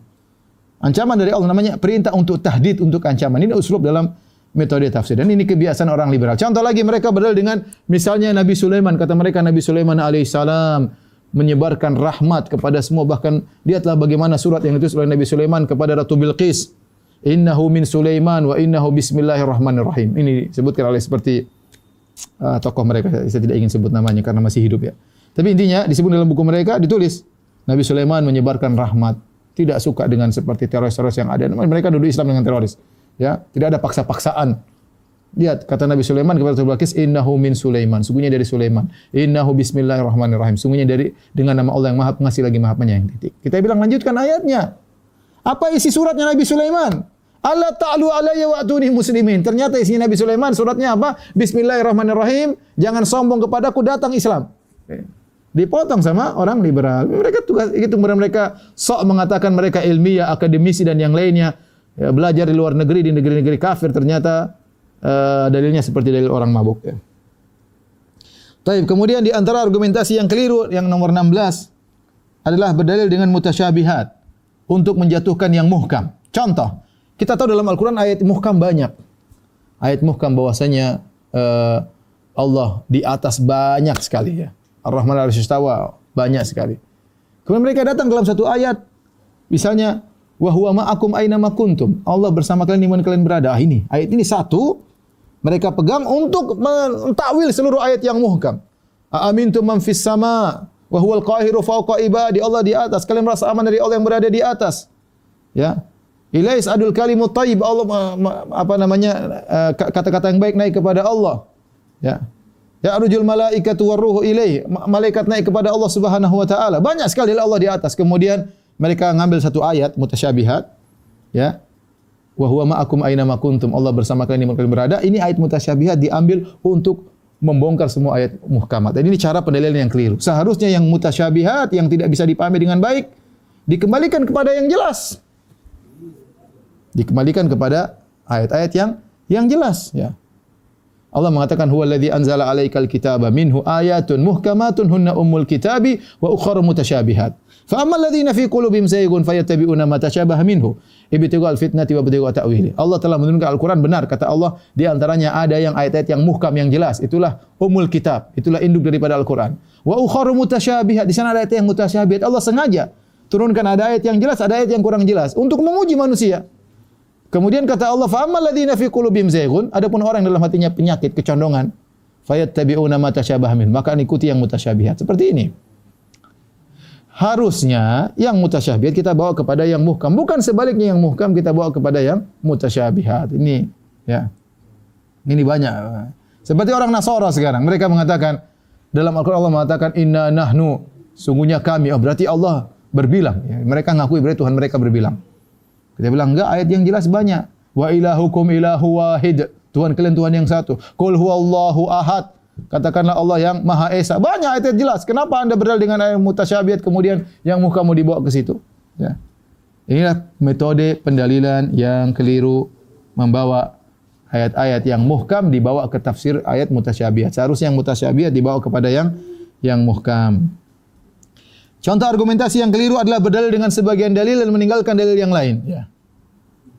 Ancaman dari Allah, namanya perintah untuk tahdid, untuk ancaman. Ini uslub dalam metode tafsir, dan ini kebiasaan orang liberal. Contoh lagi, mereka berdalil dengan misalnya Nabi Sulaiman. Kata mereka Nabi Sulaiman alaihissalam menyebarkan rahmat kepada semua, bahkan lihatlah bagaimana surat yang ditulis oleh Nabi Sulaiman kepada Ratu Bilqis, innahu min Sulaiman wa innahu bismillahirrahmanirrahim. Ini disebutkan oleh seperti tokoh mereka, saya tidak ingin sebut namanya karena masih hidup, ya. Tapi intinya disebut dalam buku mereka, ditulis Nabi Sulaiman menyebarkan rahmat, tidak suka dengan seperti teroris-teroris yang ada. Mereka duduk Islam dengan teroris, ya. Tidak ada paksa-paksaan. Lihat kata Nabi Sulaiman kepada Ratu Bilqis, innahu min Sulaiman, sungguhnya dari Sulaiman. Innahu bismillahirrahmanirrahim, sungguhnya dari dengan nama Allah yang Maha Pengasih lagi Maha Penyayang. Kita bilang lanjutkan ayatnya. Apa isi suratnya Nabi Sulaiman? Allah ta'alu alayya wa atuni muslimin. Ternyata isinya Nabi Sulaiman suratnya apa? Bismillahirrahmanirrahim, jangan sombong kepadaku, datang Islam. Dipotong sama orang liberal. Mereka tugas itu, mereka sok mengatakan mereka ilmiah, akademisi dan yang lainnya, ya, belajar di luar negeri, di negeri-negeri kafir, ternyata dalilnya seperti dalil orang mabuk, ya. Taib. Kemudian di antara argumentasi yang keliru yang nomor 16 adalah berdalil dengan mutasyabihat untuk menjatuhkan yang muhkam. Contoh, kita tahu dalam Al-Quran ayat muhkam banyak. Ayat muhkam bahwasanya Allah di atas banyak sekali, ya. Ar-Rahman al-Istawa banyak sekali. Kemudian mereka datang dalam satu ayat, misalnya wa huwa ma'akum aina ma kuntum. Allah bersama kalian di mana kalian berada. Ini ayat ini satu mereka pegang untuk mentakwil seluruh ayat yang muhkam. Aamintum man fis sama wa huwal qahiru fawqa ibadi. Allah di atas. Kalian merasa aman dari Allah yang berada di atas. Ya. Ilais adul kalimut thayyib. Allah kata-kata yang baik naik kepada Allah. Ya. Ya arujul malaikatu warruhu ilaih. Malaikat naik kepada Allah Subhanahu wa taala. Banyak sekali Allah di atas. Kemudian mereka ngambil satu ayat mutasyabihat, ya. Wa huwa ma'akum aina ma kuntum. Allah bersama kalian di mana kalian berada. Ini ayat mutasyabihat diambil untuk membongkar semua ayat muhkamat. Dan ini cara pendalilan yang keliru. Seharusnya yang mutasyabihat, yang tidak bisa dipahami dengan baik, dikembalikan kepada yang jelas. Dikembalikan kepada ayat-ayat yang jelas, ya. Allah mengatakan huwallazi anzala 'alaikal kitaba minhu ayatun muhkamatun hunna ummul kitabi wa ukharu mutasyabihat. Fa ammal ladzina fi qulubihim zaygun fayattabi'una ma tashabaha minhu ibtighaa'al fitnati wa ibtigha'a ta'wili. Allah telah menurunkan Al-Qur'an, benar kata Allah, di antaranya ada yang ayat-ayat yang muhkam yang jelas, itulah ummul kitab, itulah induk daripada Al-Qur'an. Wa ukharu mutasyabihat, di sana ada ayat yang mutasyabihat. Allah sengaja turunkan ada ayat yang jelas, ada ayat yang kurang jelas untuk menguji manusia. Kemudian kata Allah, fa ammal ladzina fi qulubihim zaygun, adapun orang yang dalam hatinya penyakit, kecondongan, fayattabi'una ma tashabaha min, maka ikuti yang mutasyabihat. Seperti ini. Harusnya yang mutasyabihat kita bawa kepada yang muhkam, bukan sebaliknya yang muhkam kita bawa kepada yang mutasyabihat. Ini, ya. Ini banyak. Seperti orang Nasara sekarang, mereka mengatakan dalam Al-Qur'an Allah mengatakan inna nahnu, sungguhnya kami. Oh, berarti Allah berbilang, ya. Mereka ngakui berarti Tuhan mereka berbilang. Kita bilang enggak, ayat yang jelas banyak. Wa ilahukum ilahu wahid. Tuhan kalian Tuhan yang satu. Qul huwallahu ahad. Katakanlah Allah yang Maha Esa. Banyak ayat jelas. Kenapa Anda berdalil dengan ayat mutasyabihat kemudian yang muhkam mau dibawa ke situ? Ya. Inilah metode pendalilan yang keliru, membawa ayat-ayat yang muhkam dibawa ke tafsir ayat mutasyabihat. Seharusnya yang mutasyabihat dibawa kepada yang muhkam. Contoh argumentasi yang keliru adalah berdalil dengan sebagian dalil dan meninggalkan dalil yang lain. Ya.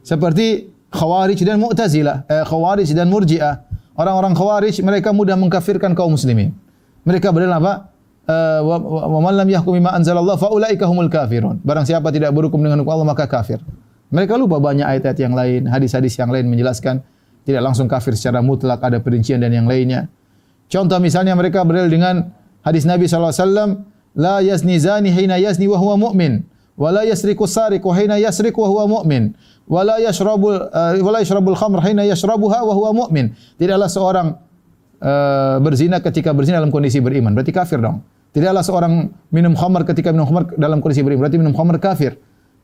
Seperti Khawarij dan Mu'tazilah, Khawarij dan Murji'ah. Orang-orang Khawarij mereka mudah mengkafirkan kaum muslimin. Mereka berdalil apa? Wa man lam yahkum bima anzalallah fa ulaika humul kafirun. Barang siapa tidak berhukum dengan hukum Allah maka kafir. Mereka lupa banyak ayat-ayat yang lain, hadis-hadis yang lain menjelaskan tidak langsung kafir secara mutlak, ada perincian dan yang lainnya. Contoh misalnya mereka berdalil dengan hadis Nabi sallallahu alaihi wasallam, la yazni zani hina yazni wa huwa mu'min, wa la yasriqu sariqu hina yasriqu wa huwa mu'min, wa la yashrabul khamr hina yashrabuha wa huwa mu'min. Tidaklah seorang berzina ketika berzina dalam kondisi beriman. Berarti kafir dong. Tidaklah seorang minum khamar ketika minum khamar dalam kondisi beriman berarti minum khamar kafir.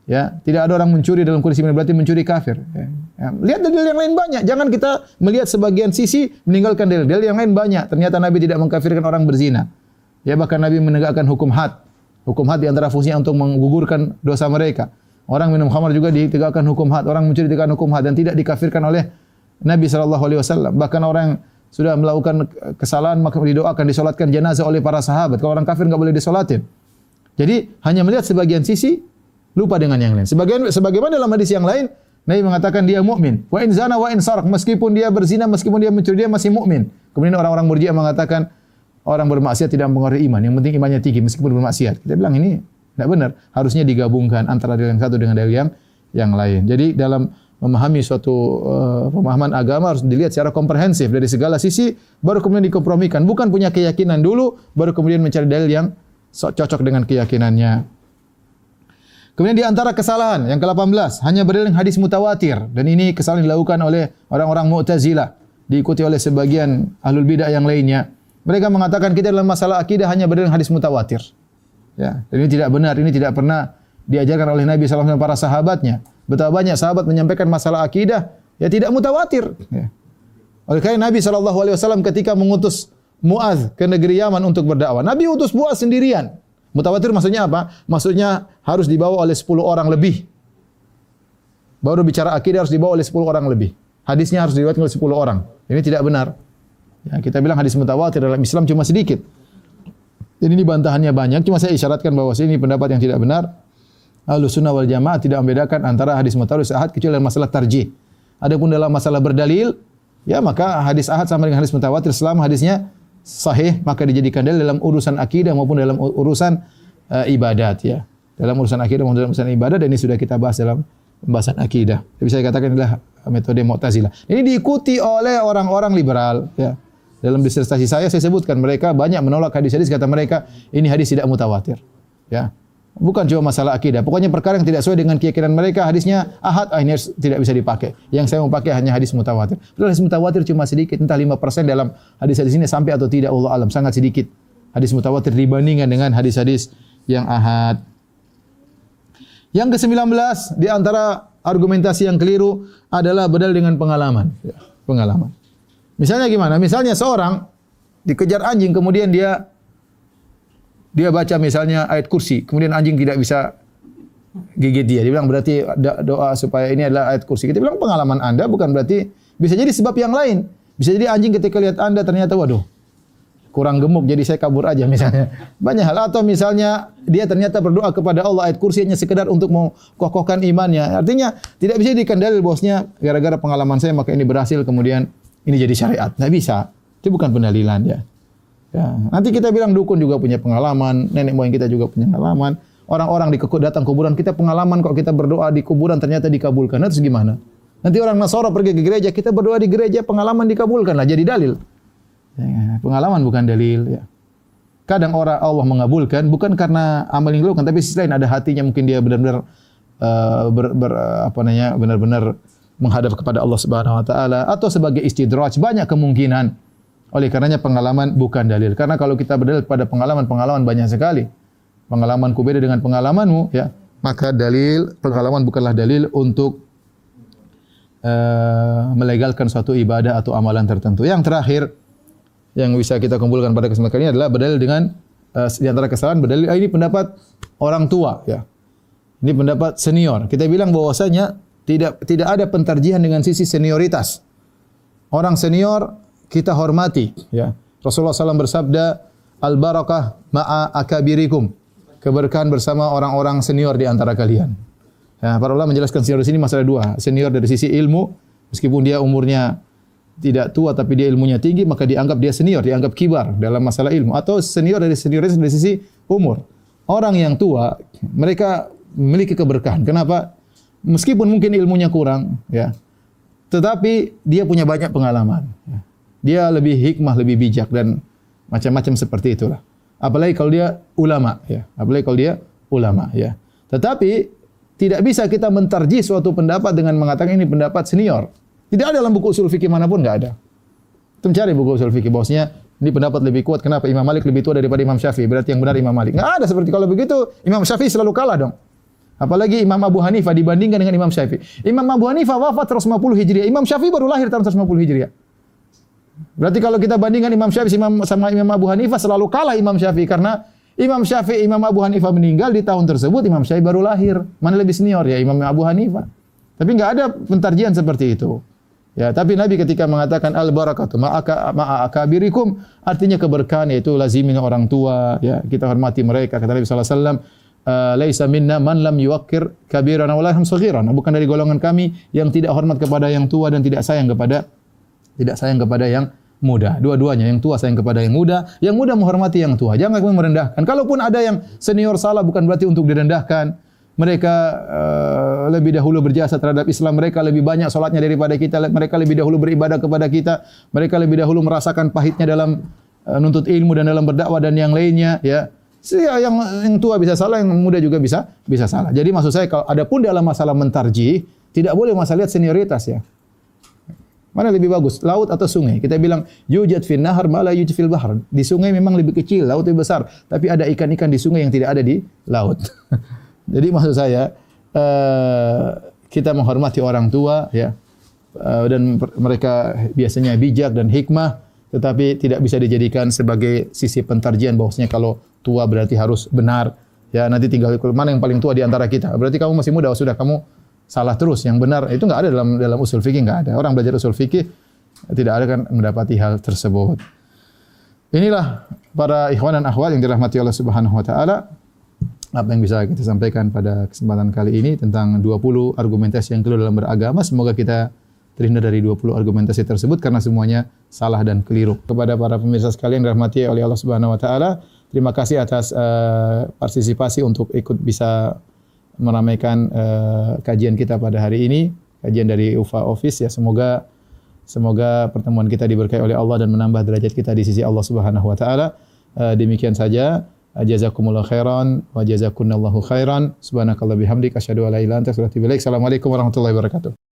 Ya, tidak ada orang mencuri dalam kondisi beriman berarti mencuri kafir. Ya. Lihat dalil yang lain banyak. Jangan kita melihat sebagian sisi meninggalkan dalil. Dalil yang lain banyak. Ternyata Nabi tidak mengkafirkan orang berzina. Ya, bahkan Nabi menegakkan hukum had. Hukum had di antara fungsinya untuk menggugurkan dosa mereka. Orang minum khamar juga ditegakkan hukum had. Orang mencuri ditegakkan hukum had dan tidak dikafirkan oleh Nabi SAW. Bahkan orang sudah melakukan kesalahan maka didoakan, disolatkan jenazah oleh para sahabat. Kalau orang kafir enggak boleh disolatin. Jadi hanya melihat sebagian sisi, lupa dengan yang lain. Sebagaimana dalam hadis yang lain, Nabi mengatakan dia mukmin. Wa in zana wa in sarak, meskipun dia berzina, meskipun dia mencuri, dia masih mukmin. Kemudian orang-orang Murji'ah mengatakan orang bermaksiat tidak mempengaruhi iman. Yang penting imannya tinggi meskipun bermaksiat. Kita bilang ini tidak benar. Harusnya digabungkan antara dalil yang satu dengan dalil yang lain. Jadi dalam memahami suatu pemahaman agama harus dilihat secara komprehensif dari segala sisi, baru kemudian dikompromikan. Bukan punya keyakinan dulu, baru kemudian mencari dalil yang cocok dengan keyakinannya. Kemudian di antara kesalahan yang ke-18, hanya berdalil hadis mutawatir, dan ini kesalahan dilakukan oleh orang-orang Mu'tazilah, diikuti oleh sebagian ahlul bidah yang lainnya. Mereka mengatakan kita dalam masalah akidah hanya berdalil hadis mutawatir. Ya, dan ini tidak benar, ini tidak pernah diajarkan oleh Nabi SAW dan para sahabatnya. Betapa banyak sahabat menyampaikan masalah akidah, ya tidak mutawatir. Ya. Oleh karena Nabi SAW ketika mengutus Mu'adz ke negeri Yaman untuk berdakwah, Nabi utus Mu'adz sendirian. Mutawatir maksudnya apa? Maksudnya harus dibawa oleh 10 orang lebih. Baru bicara akidah harus dibawa oleh 10 orang lebih. Hadisnya harus diriwayatkan oleh 10 orang. Ini tidak benar. Ya, kita bilang hadis mutawatir dalam Islam cuma sedikit. Jadi ini bantahannya banyak, cuma saya isyaratkan bahwa ini pendapat yang tidak benar. Ahlussunnah wal Jamaah tidak membedakan antara hadis mutawatir dan ahad kecuali dalam masalah tarjih. Adapun dalam masalah berdalil, ya maka hadis ahad sama dengan hadis mutawatir selama hadisnya sahih, maka dijadikan dalil dalam urusan akidah maupun dalam urusan ibadat ya. Dalam urusan akidah maupun dalam urusan ibadat, dan ini sudah kita bahas dalam pembahasan akidah. Jadi saya katakan inilah metode Mu'tazilah. Ini diikuti oleh orang-orang liberal ya. Dalam disertasi saya sebutkan mereka banyak menolak hadis-hadis, kata mereka ini hadis tidak mutawatir. Ya. Bukan cuma masalah akidah. Pokoknya perkara yang tidak sesuai dengan keyakinan mereka, hadisnya ahad, ini tidak bisa dipakai. Yang saya mau pakai hanya hadis mutawatir. Padahal hadis mutawatir cuma sedikit, entah 5% dalam hadis-hadis ini sampai atau tidak, Allah alam, sangat sedikit. Hadis mutawatir dibandingkan dengan hadis-hadis yang ahad. Yang ke-19 di antara argumentasi yang keliru adalah berdalil dengan pengalaman. Ya, pengalaman. Misalnya gimana? Misalnya seorang dikejar anjing, kemudian dia baca misalnya ayat kursi, kemudian anjing tidak bisa gigit dia. Dia bilang berarti doa supaya ini adalah ayat kursi. Kita bilang pengalaman Anda bukan berarti, bisa jadi sebab yang lain. Bisa jadi anjing ketika lihat Anda ternyata waduh, kurang gemuk jadi saya kabur aja misalnya. Banyak hal. Atau misalnya dia ternyata berdoa kepada Allah ayat kursi hanya sekedar untuk mengokohkan imannya. Artinya tidak bisa dijadikan dalil bosnya gara-gara pengalaman saya maka ini berhasil kemudian ini jadi syariat. Tidak bisa. Itu bukan pendalilan ya. Ya, nanti kita bilang dukun juga punya pengalaman, nenek moyang kita juga punya pengalaman. Orang-orang datang kuburan kita pengalaman kok kita berdoa di kuburan ternyata dikabulkan. Nah, terus gimana? Nanti orang Nasara pergi ke gereja, kita berdoa di gereja pengalaman dikabulkan lah jadi dalil. Ya, pengalaman bukan dalil ya. Kadang orang Allah mengabulkan bukan karena amal yang dilakukan, tapi sisi lain ada hatinya mungkin dia benar-benar benar-benar menghadap kepada Allah Subhanahu wa taala atau sebagai istidraj, banyak kemungkinan. Oleh karenanya pengalaman bukan dalil. Karena kalau kita berdalil pada pengalaman banyak sekali. Pengalamanku beda dengan pengalamanmu, ya. Maka dalil pengalaman bukanlah dalil untuk melegalkan suatu ibadah atau amalan tertentu. Yang terakhir yang bisa kita kumpulkan pada kesempatan kali ini adalah berdalil dengan di antara kesalahan berdalil ini pendapat orang tua, ya. Ini pendapat senior. Kita bilang bahwasanya tidak ada pentarjihan dengan sisi senioritas. Orang senior kita hormati, ya. Rasulullah SAW bersabda, al-barakah ma'a akabirikum. Keberkahan bersama orang-orang senior di antara kalian. Ya, para ulama menjelaskan senior di sini masalah dua. Senior dari sisi ilmu, meskipun dia umurnya tidak tua tapi dia ilmunya tinggi, maka dianggap dia senior, dianggap kibar dalam masalah ilmu. Atau senior dari sisi umur. Orang yang tua, mereka memiliki keberkahan. Kenapa? Meskipun mungkin ilmunya kurang, ya, tetapi dia punya banyak pengalaman. Ya. Dia lebih hikmah, lebih bijak dan macam-macam seperti itulah. Apalagi kalau dia ulama, ya. Apalagi kalau dia ulama, ya. Tetapi tidak bisa kita mentarjih suatu pendapat dengan mengatakan ini pendapat senior. Tidak ada dalam buku usul fikih manapun, enggak ada. Kita mencari buku usul fikih bahwasanya Ini pendapat lebih kuat. Kenapa? Imam Malik lebih tua daripada Imam Syafi'i. Berarti yang benar Imam Malik. Nggak ada seperti kalau begitu. Imam Syafi'i selalu kalah dong. Apalagi Imam Abu Hanifah dibandingkan dengan Imam Syafi'i. Imam Abu Hanifah wafat 150 Hijriah. Imam Syafi'i baru lahir tahun 150 Hijriah. Berarti kalau kita bandingkan Imam Syafi'i sama Imam Abu Hanifah selalu kalah Imam Syafi'i. Karena Imam Syafi'i, Imam Abu Hanifah meninggal di tahun tersebut. Imam Syafi'i baru lahir. Mana lebih senior? Ya Imam Abu Hanifah. Tapi nggak ada pentarjian seperti itu. Ya, tapi Nabi ketika mengatakan al-barakatu ma'a akabirikum, artinya keberkahan yaitu lazimi orang tua, ya, kita hormati mereka. Kata Nabi sallallahu alaihi wasallam, laisa minna man lam yuwaqqir kabirana wa la yarham saghirana. Bukan dari golongan kami yang tidak hormat kepada yang tua dan tidak sayang kepada yang muda. Dua-duanya, yang tua sayang kepada yang muda menghormati yang tua. Jangan kamu merendahkan. Kalaupun ada yang senior salah bukan berarti untuk direndahkan. Mereka lebih dahulu berjasa terhadap Islam, mereka lebih banyak salatnya daripada kita, mereka lebih dahulu beribadah kepada kita, mereka lebih dahulu merasakan pahitnya dalam nuntut ilmu dan dalam berdakwah dan yang lainnya, ya. Yang tua bisa salah, yang muda juga bisa salah. Jadi maksud saya kalau adapun dalam masalah mentarjih, tidak boleh masalah lihat senioritas, ya. Mana lebih bagus, laut atau sungai? Kita bilang yujad fil nahar ma la yujad fil bahr. Di sungai memang lebih kecil, laut lebih besar, tapi ada ikan-ikan di sungai yang tidak ada di laut. Jadi maksud saya kita menghormati orang tua, ya, dan mereka biasanya bijak dan hikmah, tetapi tidak bisa dijadikan sebagai sisi pentarjian bahwasanya kalau tua berarti harus benar, ya. Nanti tinggal mana yang paling tua di antara kita. Berarti kamu masih muda, sudah kamu salah terus. Yang benar itu enggak ada dalam usul fikih, enggak ada. Orang belajar usul fikih tidak ada kan mendapati hal tersebut. Inilah para ikhwan dan akhwat yang dirahmati Allah Subhanahu wa taala. Apa yang bisa kita sampaikan pada kesempatan kali ini tentang 20 argumentasi yang keliru dalam beragama. Semoga kita terhindar dari 20 argumentasi tersebut karena semuanya salah dan keliru. Kepada para pemirsa sekalian yang dirahmati oleh Allah Subhanahu wa taala, terima kasih atas partisipasi untuk ikut bisa meramaikan kajian kita pada hari ini, kajian dari UFA Office, ya. Semoga pertemuan kita diberkahi oleh Allah dan menambah derajat kita di sisi Allah Subhanahu wa taala. Demikian saja. Jazakumullahu khairan wa jazakunallahu khairan. Subhanakallah bihamdik asyhadu an la ilaha illa anta astaghfiruka wa atubu ilaik. Assalamualaikum warahmatullahi wabarakatuh.